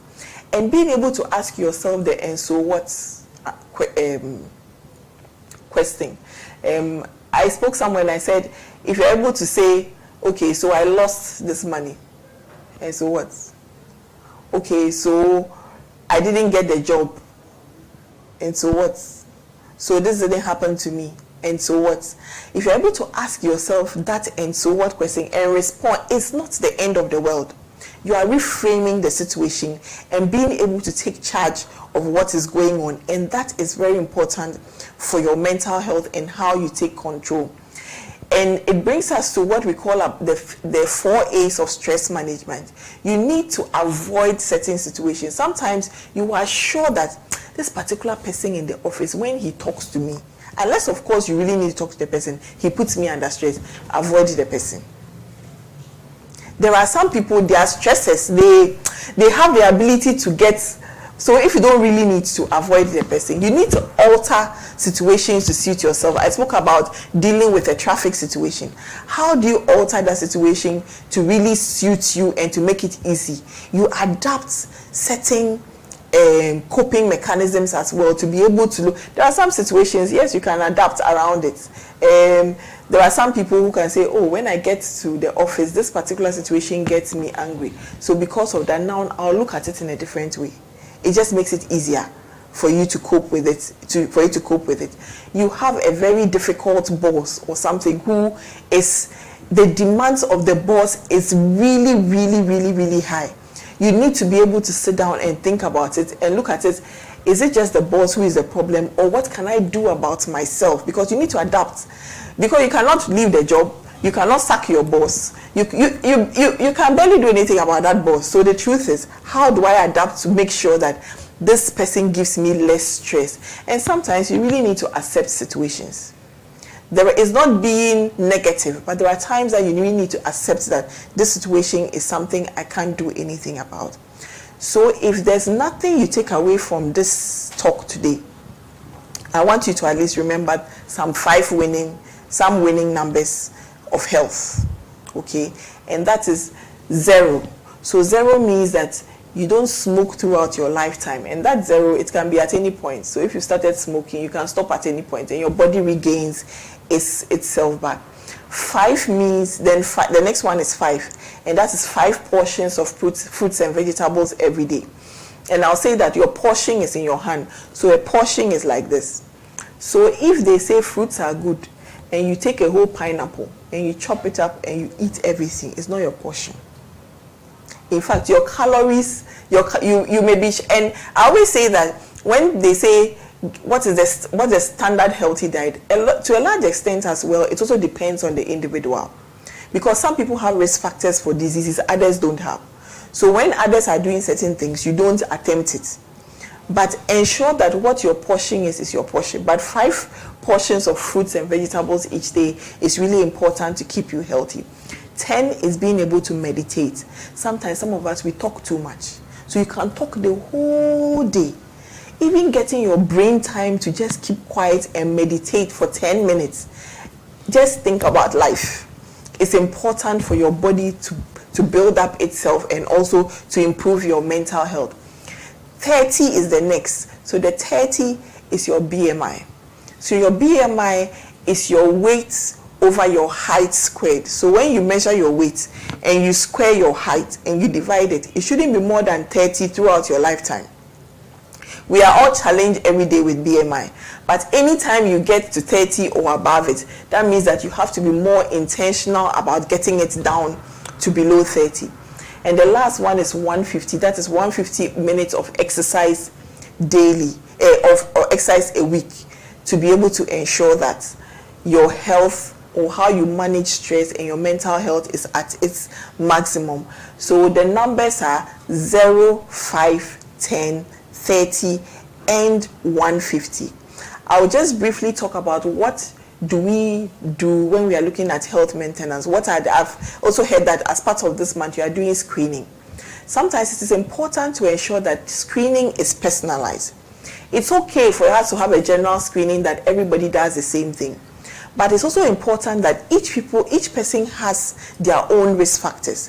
And being able to ask yourself the and so what question. I spoke somewhere and I said, if you're able to say, okay, so I lost this money, and so what? Okay, so I didn't get the job, and so what? So this didn't happen to me, and so what? If you're able to ask yourself that and so what question and respond, it's not the end of the world. You are reframing the situation and being able to take charge of what is going on, and that is very important for your mental health and how you take control. And it brings us to what we call the 4 A's of stress management. You need to avoid certain situations. Sometimes you are sure that this particular person in the office, when he talks to me, unless of course you really need to talk to the person, he puts me under stress, avoid the person. There are some people, their stresses, they have the ability to get, so if you don't really need to avoid the person, you need to alter situations to suit yourself. I spoke about dealing with a traffic situation. How do you alter that situation to really suit you and to make it easy? You adapt certain coping mechanisms as well to be able to look. There are some situations, yes, you can adapt around it. There are some people who can say, oh, when I get to the office, this particular situation gets me angry. So because of that, now I'll look at it in a different way. It just makes it easier for you to cope with it. You have a very difficult boss or something who is, the demands of the boss is really, really, really, really high. You need to be able to sit down and think about it and look at it. Is it just the boss who is the problem, or what can I do about myself? Because you need to adapt. Because you cannot leave the job, you cannot sack your boss. You can barely do anything about that boss. So the truth is, how do I adapt to make sure that this person gives me less stress? And sometimes you really need to accept situations. There is not being negative, but there are times that you really need to accept that this situation is something I can't do anything about. So if there's nothing you take away from this talk today, I want you to at least remember some winning numbers of health, okay? And that is 0. So 0 means that you don't smoke throughout your lifetime, and that 0, it can be at any point. So if you started smoking, you can stop at any point and your body regains itself back. 5 means, then the next one is 5, and that is 5 portions of fruits and vegetables every day. And I'll say that your portion is in your hand. So a portion is like this. So if they say fruits are good, and you take a whole pineapple and you chop it up and you eat everything, it's not your portion. In fact, your calories, you may be, and I always say that when they say what is the standard healthy diet, to a large extent as well, it also depends on the individual, because some people have risk factors for diseases others don't have. So when others are doing certain things, you don't attempt it. But ensure that what your portion is your portion. But 5 portions of fruits and vegetables each day is really important to keep you healthy. 10 is being able to meditate. Sometimes some of us, we talk too much. So you can talk the whole day. Even getting your brain time to just keep quiet and meditate for 10 minutes. Just think about life. It's important for your body to build up itself and also to improve your mental health. 30 is the next. So the 30 is your BMI. So your BMI is your weight over your height squared. So when you measure your weight and you square your height and you divide it, it shouldn't be more than 30 throughout your lifetime. We are all challenged every day with BMI. But anytime you get to 30 or above it, that means that you have to be more intentional about getting it down to below 30. And the last one is 150. That is 150 minutes of exercise daily, or exercise a week, to be able to ensure that your health or how you manage stress and your mental health is at its maximum. So the numbers are 0, 5, 10, 30, and 150. I'll just briefly talk about what do we do when we are looking at health maintenance. I've also heard that as part of this month you are doing screening. Sometimes it is important to ensure that screening is personalized. It's okay for us to have a general screening that everybody does the same thing. But it's also important that each person has their own risk factors.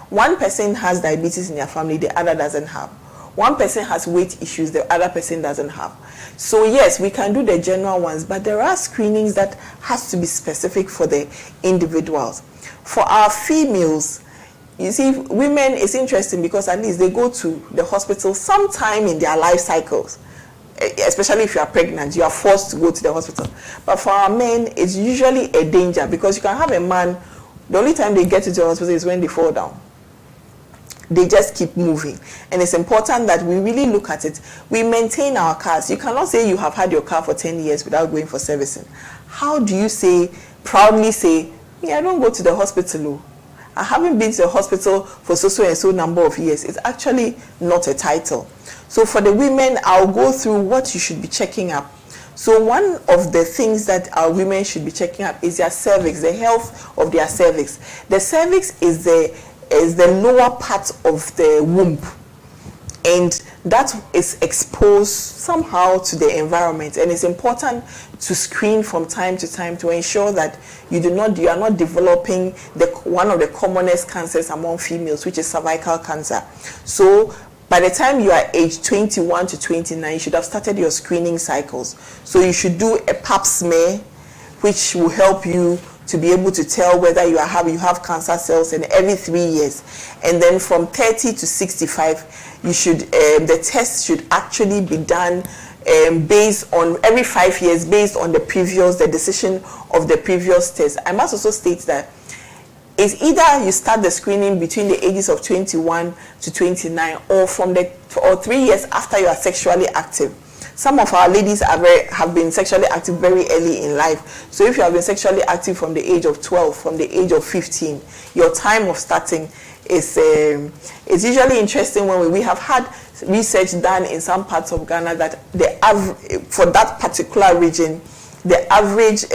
One person has diabetes in their family, the other doesn't have. One person has weight issues, the other person doesn't have. So yes, we can do the general ones, but there are screenings that has to be specific for the individuals. For our females, you see, women, it's interesting because at least they go to the hospital sometime in their life cycles. Especially if you are pregnant, you are forced to go to the hospital. But for our men, it's usually a danger because you can have a man, the only time they get to the hospital is when they fall down. They just keep moving. And it's important that we really look at it. We maintain our cars. You cannot say you have had your car for 10 years without going for servicing. How do you proudly say, yeah, I don't go to the hospital. I haven't been to the hospital for so and so number of years. It's actually not a title. So for the women, I'll go through what you should be checking up. So one of the things that our women should be checking up is their cervix, the health of their cervix. The cervix is the lower part of the womb, and that is exposed somehow to the environment, and it's important to screen from time to time to ensure that you are not developing one of the commonest cancers among females, which is cervical cancer. So by the time you are aged 21 to 29, you should have started your screening cycles. So you should do a pap smear, which will help you to be able to tell whether you have cancer cells, and every 3 years. And then from 30 to 65, the test should actually be done based on every 5 years, based on the decision of the previous test. I must also state that it's either you start the screening between the ages of 21 to 29 or 3 years after you are sexually active. Some of our ladies have been sexually active very early in life. So if you have been sexually active from the age of 12, from the age of 15, your time of starting is usually interesting. When we have had research done in some parts of Ghana that for that particular region, the average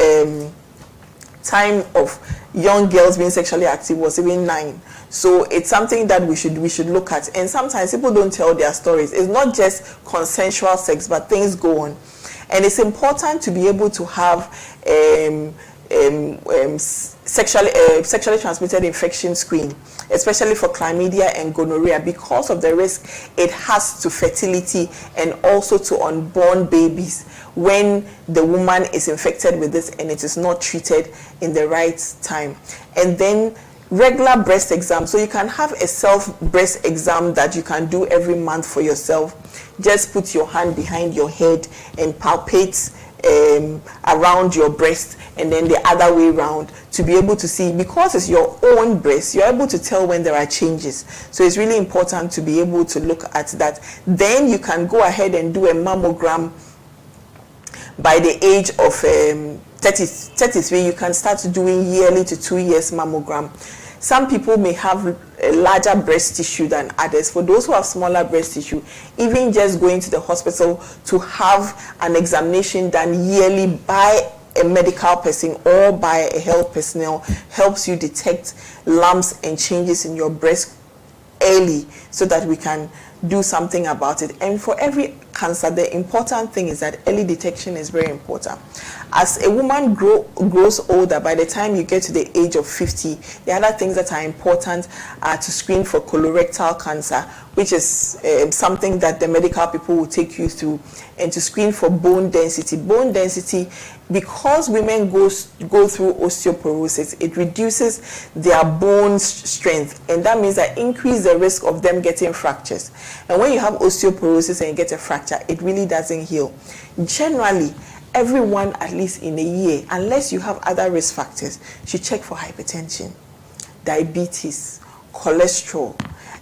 time of young girls being sexually active was even 9. So it's something that we should look at. And sometimes people don't tell their stories. It's not just consensual sex, but things go on. And it's important to be able to have sexually transmitted infection screen, especially for chlamydia and gonorrhea, because of the risk it has to fertility and also to unborn babies when the woman is infected with this and it is not treated in the right time. And then regular breast exam. So you can have a self breast exam that you can do every month for yourself. Just put your hand behind your head and palpate around your breast, and then the other way around, to be able to see, because it's your own breast, you're able to tell when there are changes. So it's really important to be able to look at that. Then you can go ahead and do a mammogram. By the age of 33, you can start doing yearly to 2 years mammogram. some people may have a larger breast tissue than others. For those who have smaller breast tissue, even just going to the hospital to have an examination done yearly by a medical person or by a health personnel helps you detect lumps and changes in your breast early, so that we can do something about it. And for every cancer, the important thing is that early detection is very important. As a woman grows older, by the time you get to the age of 50, the other things that are important are to screen for colorectal cancer, which is something that the medical people will take you through, and to screen for bone density. Bone density, because women go through osteoporosis, it reduces their bone strength, and that means that increase the risk of them getting fractures. And when you have osteoporosis and you get a fracture, it really doesn't heal. Generally, everyone, at least in a year, unless you have other risk factors, should check for hypertension, diabetes, cholesterol,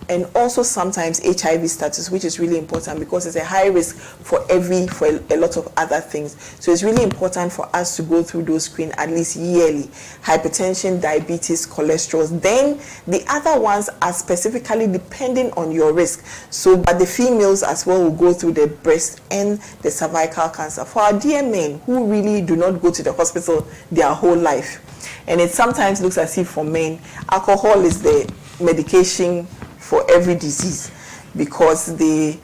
and also sometimes HIV status, which is really important because it's a high risk for a lot of other things. So it's really important for us to go through those screens at least yearly: hypertension, diabetes, cholesterol. Then the other ones are specifically depending on your risk. So, but the females as well will go through the breast and the cervical cancer. For our dear men who really do not go to the hospital their whole life, and it sometimes looks as if for men, alcohol is the medication for every disease, because they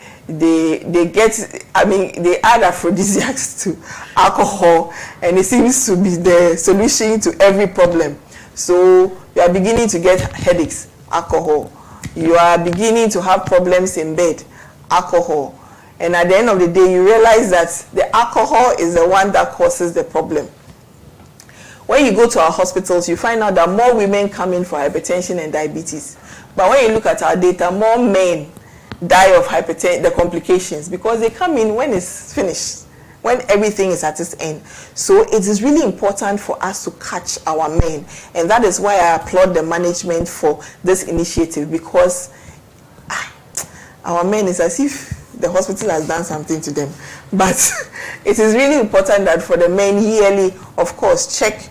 add aphrodisiacs to alcohol, and it seems to be the solution to every problem. So you are beginning to get headaches, alcohol. You are beginning to have problems in bed, alcohol. And at the end of the day, you realize that the alcohol is the one that causes the problem. When you go to our hospitals, you find out that more women come in for hypertension and diabetes. But when you look at our data, more men die of hypertension, the complications, because they come in when it's finished, when everything is at its end. So it is really important for us to catch our men. And that is why I applaud the management for this initiative, because our men, is as if the hospital has done something to them. But it is really important that for the men yearly, of course, check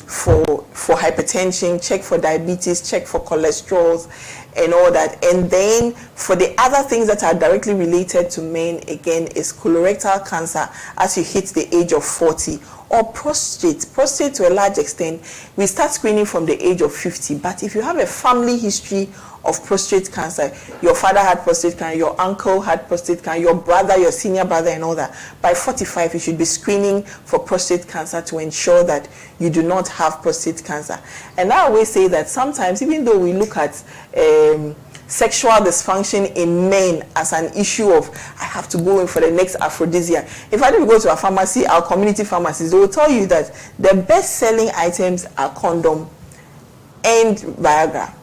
for hypertension, check for diabetes, check for cholesterol and all that. And then for the other things that are directly related to men, again, is colorectal cancer as you hit the age of 40, or prostate to a large extent. We start screening from the age of 50, but if you have a family history of prostate cancer, your father had prostate cancer, your uncle had prostate cancer, your brother, your senior brother and all that, by 45 you should be screening for prostate cancer to ensure that you do not have prostate cancer. And I always say that sometimes, even though we look at sexual dysfunction in men as an issue of, I have to go in for the next aphrodisiac. If I didn't go to a pharmacy, our community pharmacies, they will tell you that the best selling items are condom and Viagra,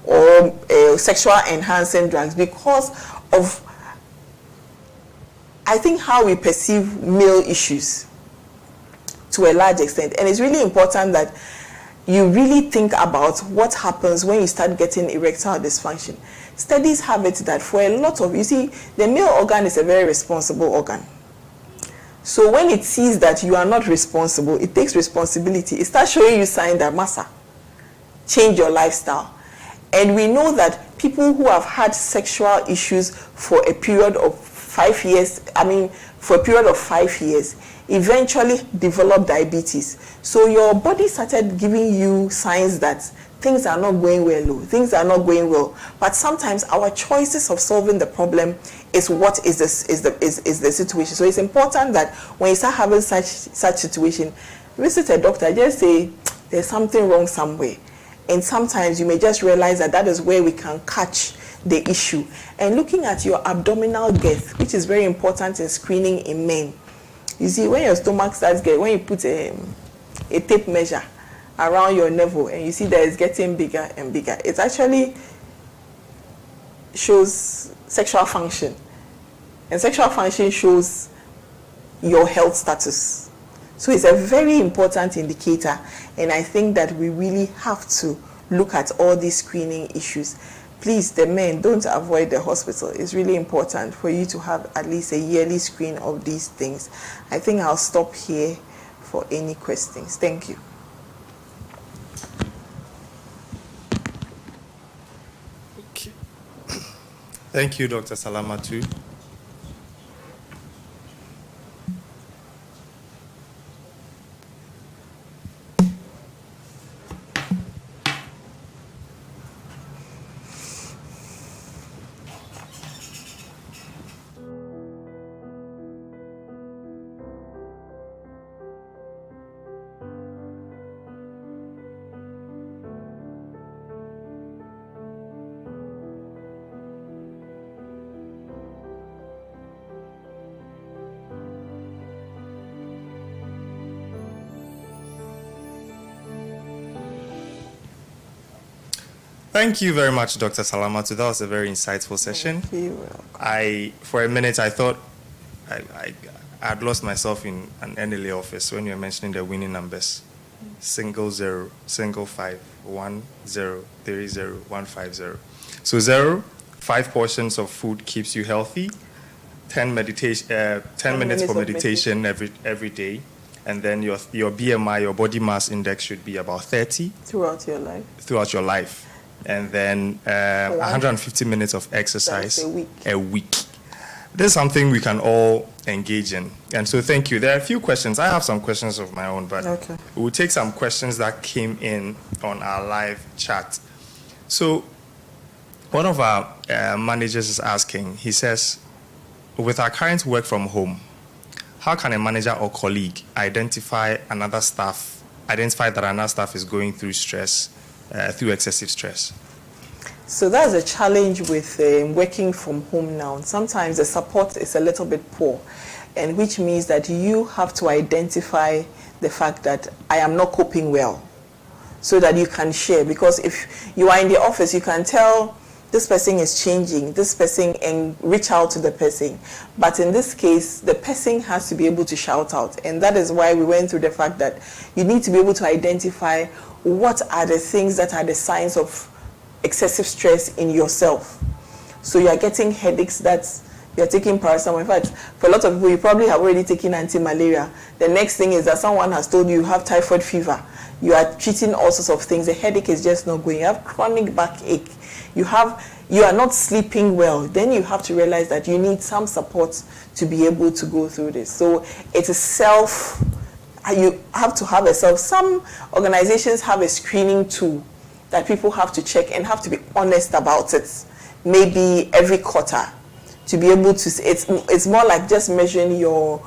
or sexual enhancing drugs, because of, I think, how we perceive male issues to a large extent. And it's really important that you really think about what happens when you start getting erectile dysfunction. Studies have it that for a lot of, you see, the male organ is a very responsible organ. So when it sees that you are not responsible, it takes responsibility. It starts showing you signs that, massa, change your lifestyle. And we know that people who have had sexual issues for a period of 5 years, eventually develop diabetes. So your body started giving you signs that things are not going well, things are not going well. But sometimes our choices of solving the problem is what is the situation. So it's important that when you start having such situation, visit a doctor, just say there's something wrong somewhere. And sometimes you may just realize that that is where we can catch the issue. And looking at your abdominal girth, which is very important in screening in men. You see, when your stomach starts getting, when you put a tape measure around your navel and you see that it's getting bigger and bigger, it actually shows sexual function. And sexual function shows your health status. So it's a very important indicator, and I think that we really have to look at all these screening issues. Please, the men, don't avoid the hospital. It's really important for you to have at least a yearly screen of these things. I think I'll stop here for any questions. Thank you. Thank you, Dr. Salamatu. Thank you very much, Dr. Salamatu. That was a very insightful session. For a minute, I thought I had lost myself in an NLA office when you were mentioning the winning numbers. 0, 5, 1, 0, 3, 0, 1, 5, 0. So 0, 5 portions of food keeps you healthy. 10 minutes for meditation every day. And then your BMI, your body mass index, should be about 30. Throughout your life. And then 150 minutes of exercise a week. This is something we can all engage in. And so thank you. There are a few questions. I have some questions of my own, but we'll take some questions that came in on our live chat. So one of our managers is asking, he says, with our current work from home, how can a manager or colleague identify that another staff is going through stress, through excessive stress? So that's a challenge with working from home now. Sometimes the support is a little bit poor, and which means that you have to identify the fact that I am not coping well, so that you can share. Because if you are in the office, you can tell this person is changing, this person, and reach out to the person. But in this case, the person has to be able to shout out. And that is why we went through the fact that you need to be able to identify what are the things that are the signs of excessive stress in yourself. So you are getting headaches, that you're taking paracetamol. In fact, for a lot of people, you probably have already taken anti-malaria. The next thing is that someone has told you have typhoid fever. You are treating all sorts of things. The headache is just not going. You have chronic backache. You are not sleeping well. Then you have to realize that you need some support to be able to go through this. So it is you have to have a self. Some organizations have a screening tool that people have to check and have to be honest about it, maybe every quarter, to be able to. It's more like just measuring your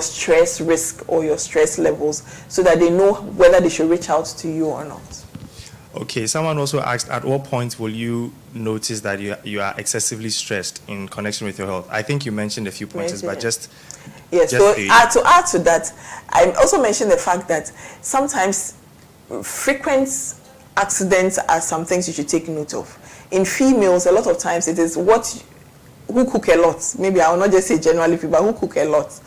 stress risk or your stress levels, so that they know whether they should reach out to you or not. Okay, someone also asked, at what point will you notice that you are excessively stressed in connection with your health? I think you mentioned a few pointers, but just... Yes, so to add to that, I also mentioned the fact that sometimes frequent accidents are some things you should take note of. In females, a lot of times it is who cook a lot. Maybe I will not just say generally people, but who cook a lot.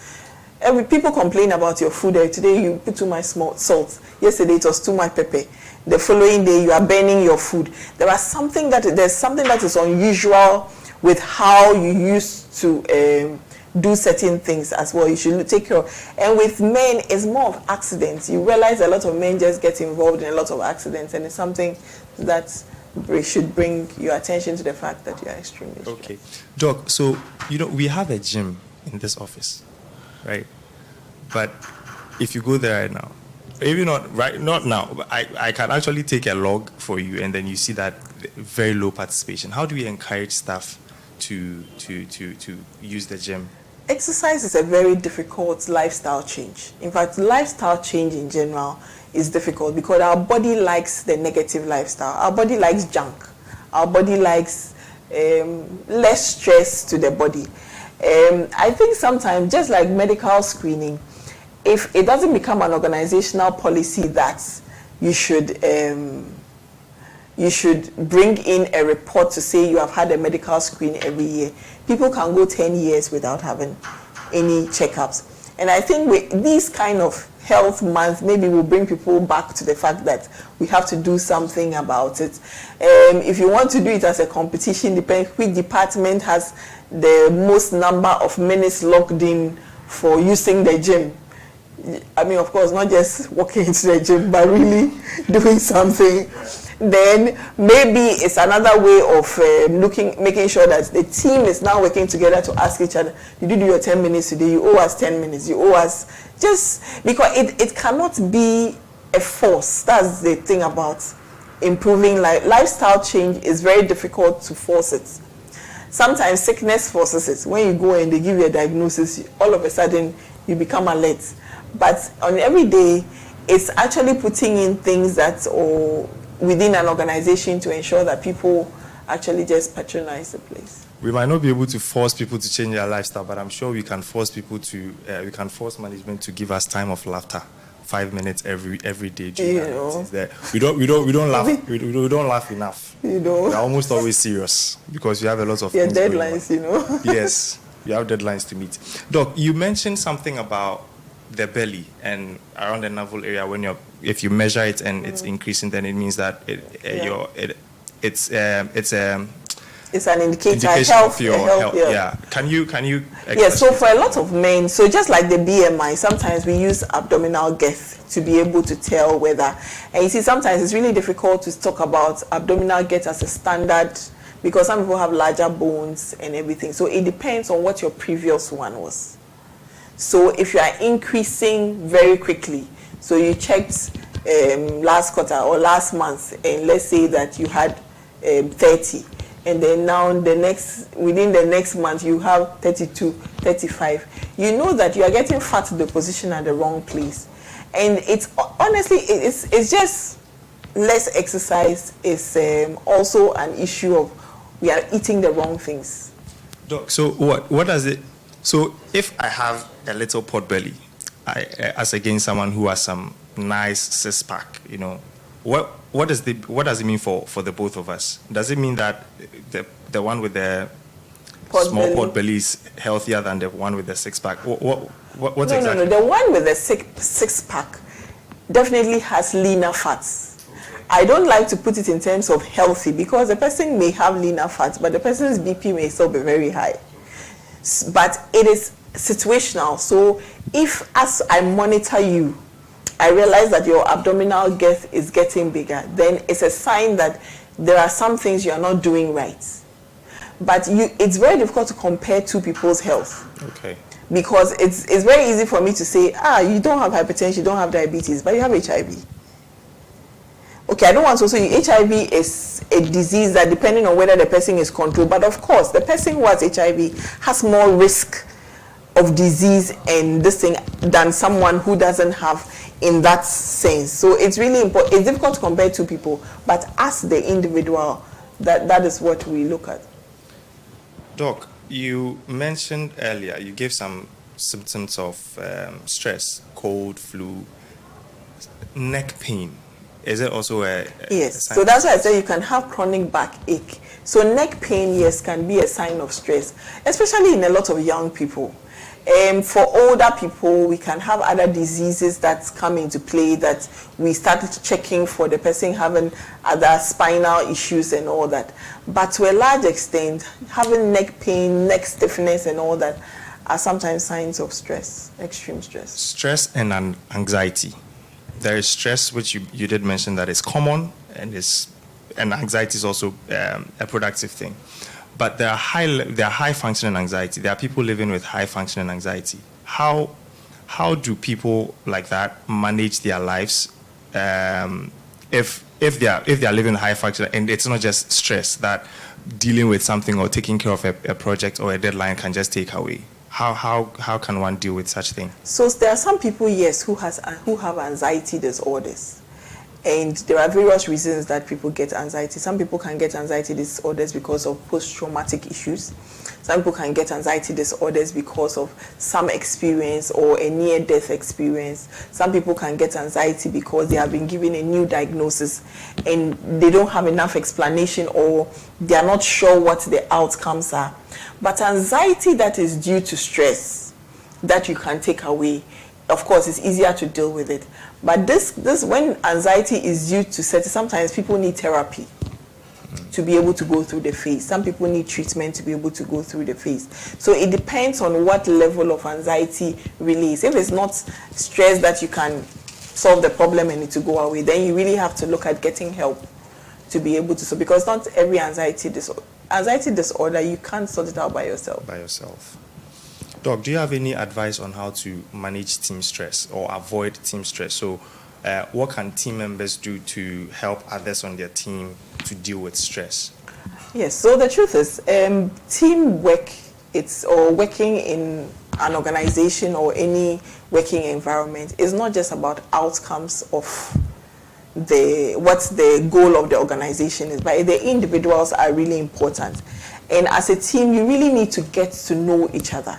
People complain about your food. Today you put too much salt. Yesterday it was too much pepper. The following day you are burning your food. There's something that is unusual with how you used to do certain things as well. You should take care of. And with men, it's more of accidents. You realize a lot of men just get involved in a lot of accidents, and it's something that should bring your attention to the fact that you are extremely stressed. Okay. Doc, so, we have a gym in this office, right? But if you go there right now, maybe not now, but I can actually take a log for you, and then you see that very low participation. How do we encourage staff to use the gym? Exercise is a very difficult lifestyle change. In fact, lifestyle change in general is difficult because our body likes the negative lifestyle. Our body likes junk. Our body likes less stress to the body. I think sometimes, just like medical screening, if it doesn't become an organizational policy that you should bring in a report to say you have had a medical screen every year, people can go 10 years without having any checkups. And I think with these kind of health month, maybe we'll bring people back to the fact that we have to do something about it. If you want to do it as a competition, depending which department has the most number of minutes logged in for using the gym. I mean, of course, not just walking into the gym, but really doing something then maybe it's another way of making sure that the team is now working together to ask each other, did you do your 10 minutes today? You owe us 10 minutes. You owe us, just because it cannot be a force. That's the thing about improving life. Lifestyle change is very difficult to force it. Sometimes sickness forces it. When you go and they give you a diagnosis, all of a sudden you become alert. But on every day, it's actually putting in things that or within an organization to ensure that people actually just patronize the place. We might not be able to force people to change their lifestyle, but I'm sure we can force people to. We can force management to give us time of laughter, 5 minutes every day. We don't laugh. We don't laugh enough. We're almost always serious because we have a lot of things deadlines. Yes, we have deadlines to meet. Doc, you mentioned something about the belly and around the navel area. If you measure it and it's increasing, then it means that it's an indication of your health. Yeah. Can you? So for a lot of men, so just like the BMI, sometimes we use abdominal girth to be able to tell whether. And you see, sometimes it's really difficult to talk about abdominal girth as a standard because some people have larger bones and everything. So it depends on what your previous one was. So if you are increasing very quickly, so you checked last quarter or last month, and let's say that you had 30, and then now within the next month you have 32, 35, you know that you are getting fat deposition at the wrong place. And it's honestly, it's just less exercise is also an issue of we are eating the wrong things. Doc, so what does it? So if I have a little pot belly, as against someone who has some nice six pack, what does it mean for the both of us? Does it mean that the one with the small pot belly is healthier than the one with the six pack? What's exactly? No. The one with the six pack definitely has leaner fats. I don't like to put it in terms of healthy because the person may have leaner fats, but the person's BP may still be very high. But it is situational. So if as I monitor you, I realize that your abdominal girth is getting bigger, then it's a sign that there are some things you are not doing right. But it's very difficult to compare two people's health. Okay. Because it's very easy for me to say, you don't have hypertension, you don't have diabetes, but you have HIV. Okay, I don't want to say HIV is a disease that depending on whether the person is controlled, but of course, the person who has HIV has more risk of disease and this thing than someone who doesn't have in that sense. So it's really important. It's difficult to compare two people, but as the individual, that is what we look at. Doc, you mentioned earlier, you gave some symptoms of stress, cold, flu, neck pain. Is it also a yes? So that's why I say you can have chronic backache. So neck pain, yes, can be a sign of stress, especially in a lot of young people. For older people, we can have other diseases that come into play that we started checking for the person having other spinal issues and all that. But to a large extent, having neck pain, neck stiffness and all that are sometimes signs of stress, extreme stress. Stress and anxiety. There is stress, which you did mention that is common, and anxiety is also a productive thing. But there are high functioning anxiety. There are people living with high functioning anxiety. How do people like that manage their lives if they are living high functioning, and it's not just stress that dealing with something or taking care of a project or a deadline can just take away? How can one deal with such thing? So there are some people, yes, who have anxiety disorders. And there are various reasons that people get anxiety. Some people can get anxiety disorders because of post-traumatic issues. Some people can get anxiety disorders because of some experience or a near-death experience. Some people can get anxiety because they have been given a new diagnosis and they don't have enough explanation or they are not sure what the outcomes are. But anxiety that is due to stress that you can take away, of course, it's easier to deal with it. But this when anxiety is due to certain, sometimes people need therapy to be able to go through the phase. Some people need treatment to be able to go through the phase. So it depends on what level of anxiety really is. If it's not stress that you can solve the problem and it to go away, then you really have to look at getting help to be able to, so because not every anxiety disorder, you can't sort it out by yourself. Doc, do you have any advice on how to manage team stress or avoid team stress? So what can team members do to help others on their team to deal with stress? Yes, so the truth is, teamwork, or working in an organization or any working environment is not just about outcomes of what the goal of the organization is, but the individuals are really important. And as a team, you really need to get to know each other.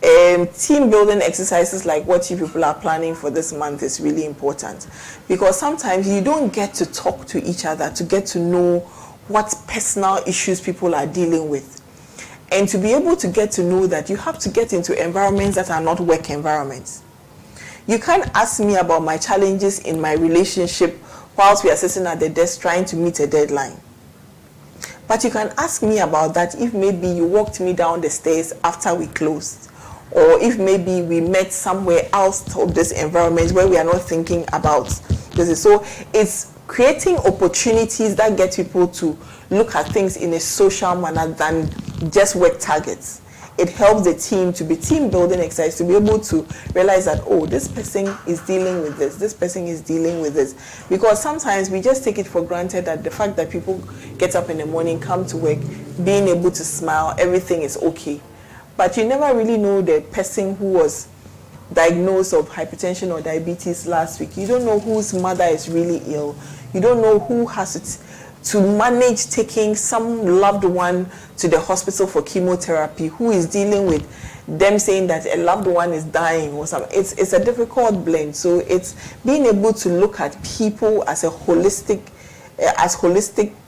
Team building exercises like what you people are planning for this month is really important, because sometimes you don't get to talk to each other to get to know what personal issues people are dealing with. And to be able to get to know that, you have to get into environments that are not work environments. You can't ask me about my challenges in my relationship whilst we are sitting at the desk trying to meet a deadline. But you can ask me about that if maybe you walked me down the stairs after we closed, or if maybe we met somewhere else of this environment where we are not thinking about this. So it's creating opportunities that get people to look at things in a social manner than just work targets. It helps the team to be team building exercise, to be able to realize that, oh, this person is dealing with this person is dealing with this. Because sometimes we just take it for granted that the fact that people get up in the morning, come to work, being able to smile, everything is okay. But you never really know the person who was diagnosed of hypertension or diabetes last week. You don't know whose mother is really ill. You don't know who has to manage taking some loved one to the hospital for chemotherapy, who is dealing with them saying that a loved one is dying or something. It's a difficult blend. So it's being able to look at people as holistic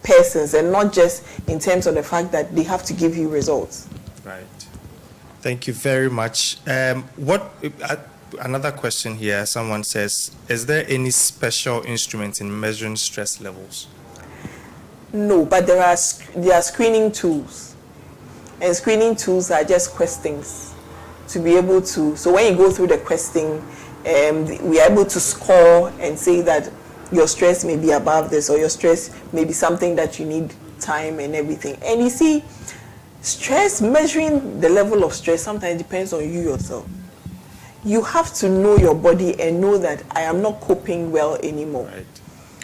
persons, and not just in terms of the fact that they have to give you results. Right. Thank you very much. Another question here, someone says, is there any special instrument in measuring stress levels? No, but there are screening tools. And screening tools are just questings to be able to, so when you go through the questing, we are able to score and say that your stress may be above this, or your stress may be something that you need time and everything. And you see, stress, measuring the level of stress sometimes depends on you yourself. You have to know your body and know that I am not coping well anymore. Right.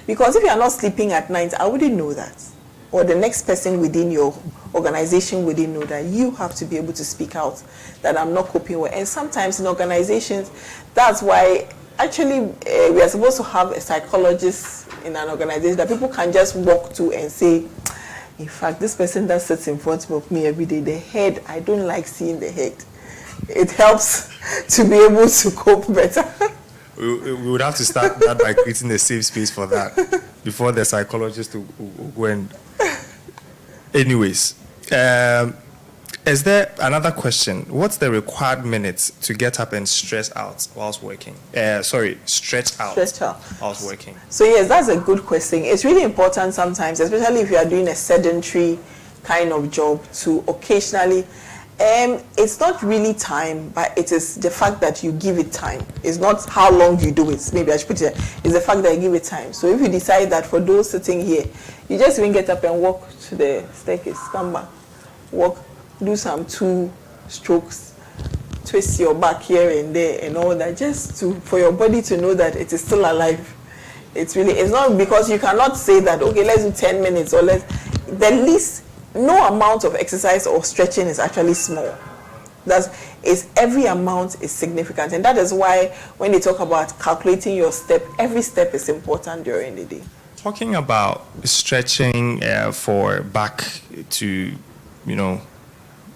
Because if you are not sleeping at night, I wouldn't know that. Or the next person within your organization wouldn't know that. You have to be able to speak out that I'm not coping well. And sometimes in organizations, that's why actually we are supposed to have a psychologist in an organization that people can just walk to and say, in fact, this person that sits in front of me every day, the head, I don't like seeing the head. It helps to be able to cope better. We would have to start that by creating a safe space for that before the psychologist will go and... Anyways, is there another question? What's the required minutes to get up and stretch out whilst working? Stretch out whilst working. So yes, that's a good question. It's really important sometimes, especially if you are doing a sedentary kind of job, to occasionally... it's not really time, but it is the fact that you give it time. It's not how long you do it. Maybe I should put it, it's the fact that you give it time. So if you decide that for those sitting here, you just even get up and walk to the staircase, come back, walk, do some 2 strokes, twist your back here and there and all that, just for your body to know that it is still alive. It's not because you cannot say that, okay, let's do 10 minutes or the least. No amount of exercise or stretching is actually small. Every amount is significant, and that is why when they talk about calculating your step, every step is important during the day. Talking about stretching for back to,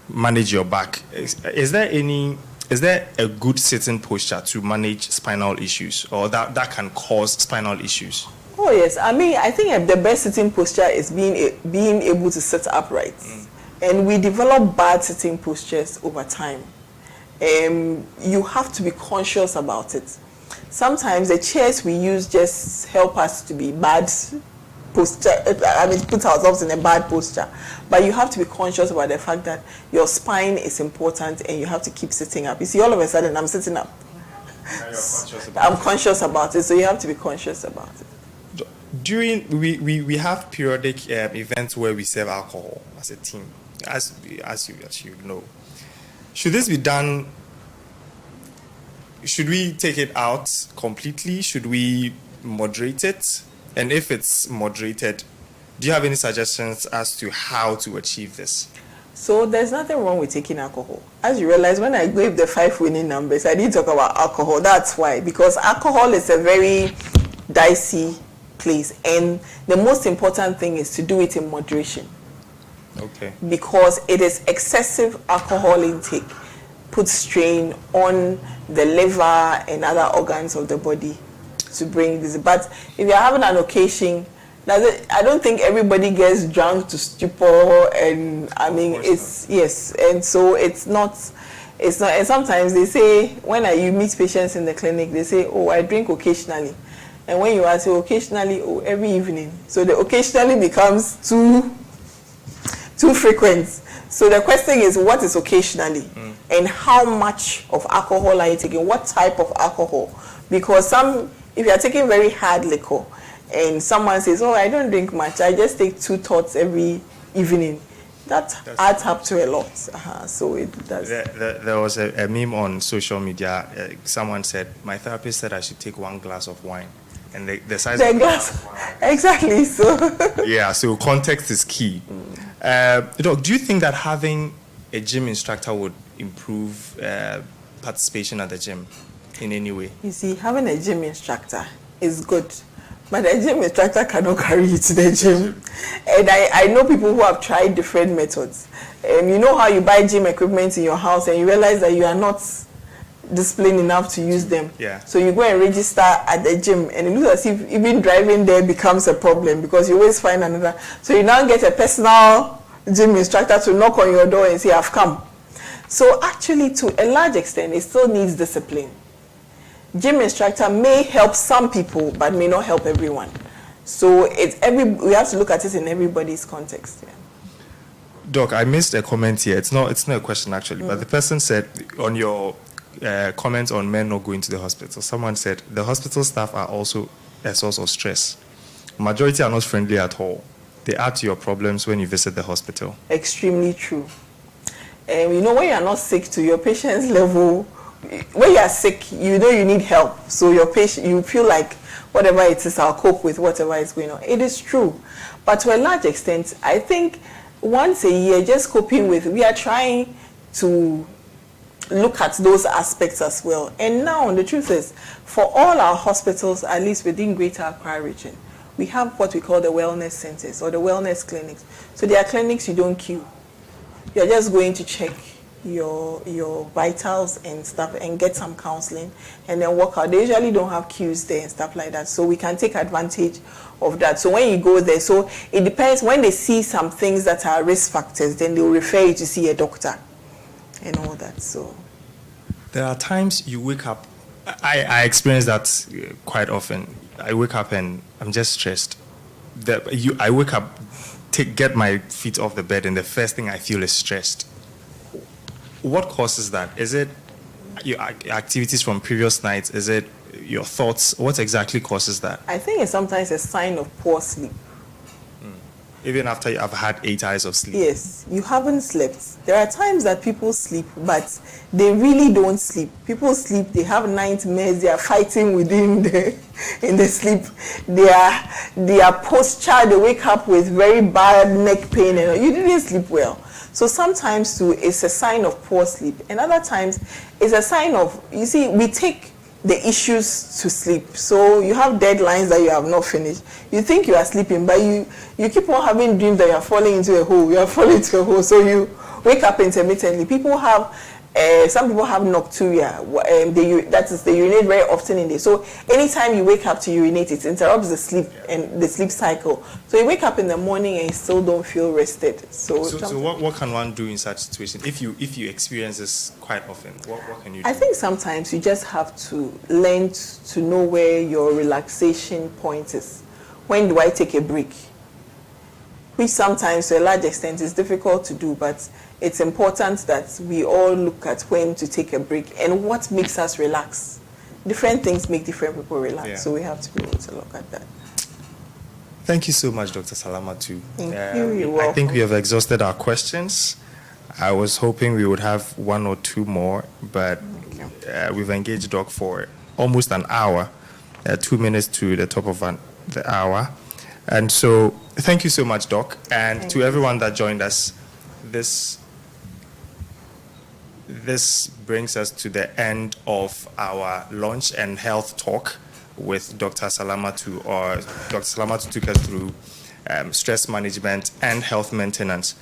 manage your back, is there a good sitting posture to manage spinal issues, or that can cause spinal issues? Oh yes, I think the best sitting posture is being able to sit upright. And we develop bad sitting postures over time. You have to be conscious about it. Sometimes the chairs we use just help us to be bad posture, put ourselves in a bad posture. But you have to be conscious about the fact that your spine is important and you have to keep sitting up. You see, all of a sudden I'm sitting up. I'm conscious about it, so you have to be conscious about it. during we have periodic events where we serve alcohol as a team, as you know. Should this be done? Should we take it out completely? Should we moderate it? And if it's moderated, do you have any suggestions as to how to achieve this? So there's nothing wrong with taking alcohol. As you realize, when I gave the 5 winning numbers, I didn't talk about alcohol. That's why, because alcohol is a very dicey place, and the most important thing is to do it in moderation. Okay. Because it is excessive alcohol intake puts strain on the liver and other organs of the body to bring this. But if you're having an occasion, I don't think everybody gets drunk to stupor, and I mean it's not. Yes, and so it's not. And sometimes they say, when you meet patients in the clinic, they say, oh, I drink occasionally, and when you ask, occasionally, oh, every evening. So the occasionally becomes too frequent. So the question is, what is occasionally, and how much of alcohol are you taking? What type of alcohol? Because if you are taking very hard liquor, and someone says, oh, I don't drink much, I just take 2 shots every evening, that adds up to a lot. So it does. There was a meme on social media. Someone said, my therapist said I should take 1 glass of wine. And the size of the glass. Exactly. So yeah, so context is key. Doc, do you think that having a gym instructor would improve participation at the gym in any way? You see, having a gym instructor is good, but a gym instructor cannot carry you to the gym. And I know people who have tried different methods. You know how you buy gym equipment in your house and you realize that you are not disciplined enough to use them. Yeah. So you go and register at the gym, and it looks as if even driving there becomes a problem because you always find another. So you now get a personal gym instructor to knock on your door and say, I've come. So actually, to a large extent, it still needs discipline. Gym instructor may help some people, but may not help everyone. So we have to look at it in everybody's context. Yeah. Doc, I missed a comment here. It's not a question actually, but the person said on your comments on men not going to the hospital, someone said the hospital staff are also a source of stress. Majority are not friendly at all. They add to your problems when you visit the hospital. Extremely true. And when you are not sick to your patient's level, when you are sick, you know you need help. So your patient, you feel like whatever it is, I'll cope with whatever is going on. It is true. But to a large extent, I think once a year, just coping with, we are trying to look at those aspects as well. And now the truth is, for all our hospitals, at least within Greater Accra region, we have what we call the wellness centers or the wellness clinics. So there are clinics you don't queue. You're just going to check your vitals and stuff and get some counseling and then walk out. They usually don't have queues there and stuff like that. So we can take advantage of that. So when you go there, so it depends. When they see some things that are risk factors, then they'll refer you to see a doctor and all that. So there are times you wake up. I experience that quite often. I wake up and I'm just stressed. I wake up, get my feet off the bed, and the first thing I feel is stressed. What causes that? Is it your activities from previous nights? Is it your thoughts? What exactly causes that? I think it's sometimes a sign of poor sleep. Even after you have had 8 hours of sleep? Yes, you haven't slept. There are times that people sleep, but they really don't sleep. People sleep, they have nightmares, they are fighting in the sleep. Their posture, they wake up with very bad neck pain, and you didn't sleep well. So sometimes too, it's a sign of poor sleep. And other times, it's a sign of, you see, we take the issues to sleep. So you have deadlines that you have not finished. You think you are sleeping, but you keep on having dreams that you are falling into a hole. You are falling into a hole. So you wake up intermittently. People have, some people have nocturia. That is, they urinate very often in the day. So anytime you wake up to urinate, it interrupts the sleep and the sleep cycle. So you wake up in the morning and you still don't feel rested. So what can one do in such situation? If you experience this quite often, what can you do? I think sometimes you just have to learn to know where your relaxation point is. When do I take a break? Which sometimes to a large extent is difficult to do, but it's important that we all look at when to take a break and what makes us relax. Different things make different people relax, so we have to be able to look at that. Thank you so much, Dr. Salamatu. Thank you. You're welcome. I think we have exhausted our questions. I was hoping we would have one or two more, but we've engaged Doc for almost an hour, 2 minutes to the top of the hour. And so thank you so much, Doc. And to everyone that joined us, this brings us to the end of our lunch and health talk with Dr. Salamatu, or Dr. Salamatu took us through stress management and health maintenance.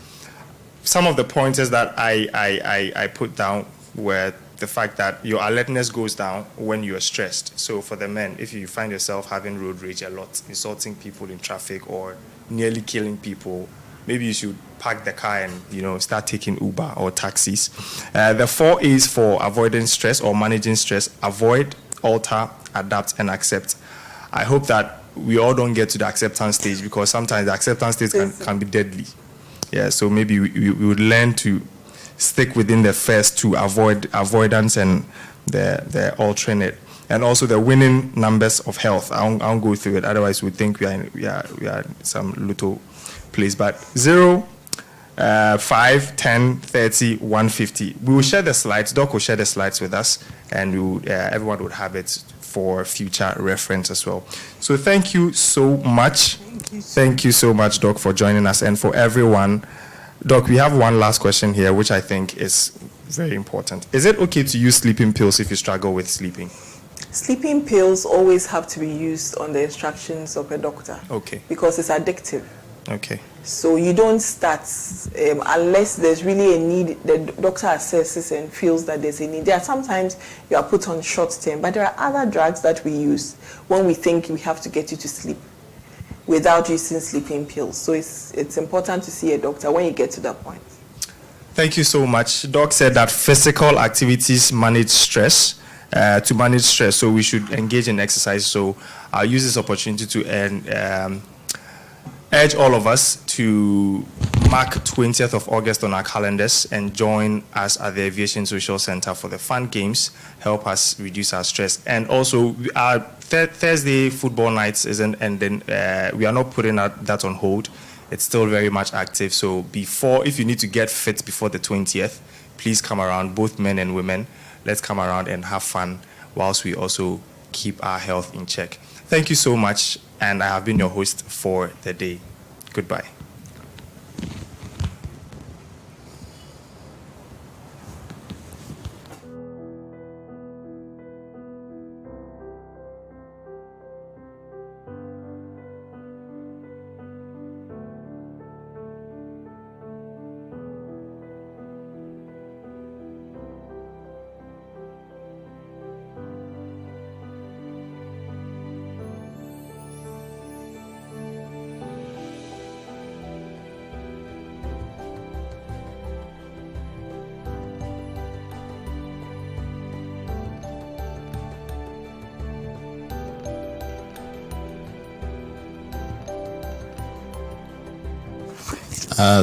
Some of the pointers that I put down were the fact that your alertness goes down when you are stressed. So for the men, if you find yourself having road rage a lot, insulting people in traffic or nearly killing people, maybe you should park the car and start taking Uber or taxis. The 4 A's for avoiding stress or managing stress: avoid, alter, adapt, and accept. I hope that we all don't get to the acceptance stage, because sometimes the acceptance stage can be deadly. Yeah, so maybe we would learn to stick within the first two: avoidance and the alternate, and also the winning numbers of health. I won't go through it, otherwise we think we are in some little place. But 0, 5, 10, 30, 150. We will share the slides. Doc will share the slides with us, and everyone would have it for future reference as well. So thank you so much. Thank you so much, Doc, for joining us. And for everyone, Doc, we have one last question here, which I think is very important. Is it okay to use sleeping pills if you struggle with sleeping? Sleeping pills always have to be used on the instructions of a doctor. Okay. Because it's addictive. Okay. So you don't start unless there's really a need. The doctor assesses and feels that there's a need. There are sometimes you are put on short term, but there are other drugs that we use when we think we have to get you to sleep without using sleeping pills. So it's important to see a doctor when you get to that point. Thank you so much. Doc said that physical activities manage stress. To manage stress, so we should engage in exercise. So I'll use this opportunity to urge all of us to mark 20th of August on our calendars and join us at the Aviation Social Center for the fun games, help us reduce our stress. And also, our Thursday football nights isn't ending. We are not putting that on hold. It's still very much active. So if you need to get fit before the 20th, please come around, both men and women. Let's come around and have fun whilst we also keep our health in check. Thank you so much, and I have been your host for the day. Goodbye.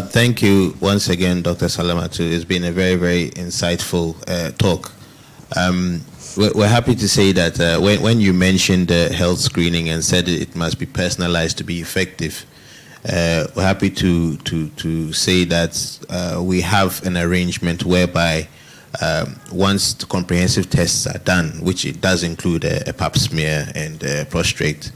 Thank you once again, Dr. Salamatu. It's been a very, very insightful talk. We're happy to say that when you mentioned health screening and said it must be personalized to be effective, we're happy to say that we have an arrangement whereby once the comprehensive tests are done, which it does include a pap smear and prostate,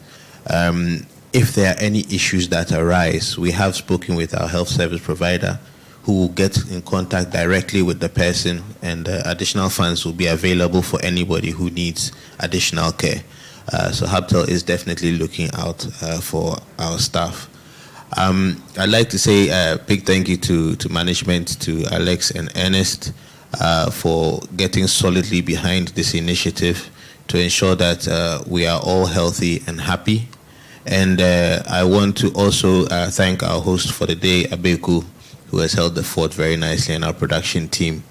if there are any issues that arise, we have spoken with our health service provider, who will get in contact directly with the person, and additional funds will be available for anybody who needs additional care. So Hubtel is definitely looking out for our staff. I'd like to say a big thank you to management, to Alex and Ernest, for getting solidly behind this initiative to ensure that we are all healthy and happy. And I want to also thank our host for the day, Abeku, who has held the fort very nicely, and our production team,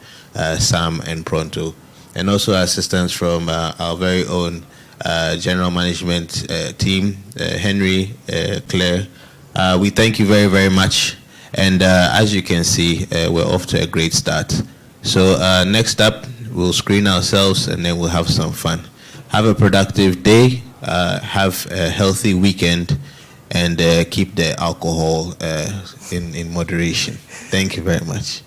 Sam and Pronto, and also assistance from our very own general management team, Henry, Claire. We thank you very, very much. And as you can see, we're off to a great start. So next up, we'll screen ourselves and then we'll have some fun. Have a productive day. Have a healthy weekend. and keep the alcohol in moderation. Thank you very much.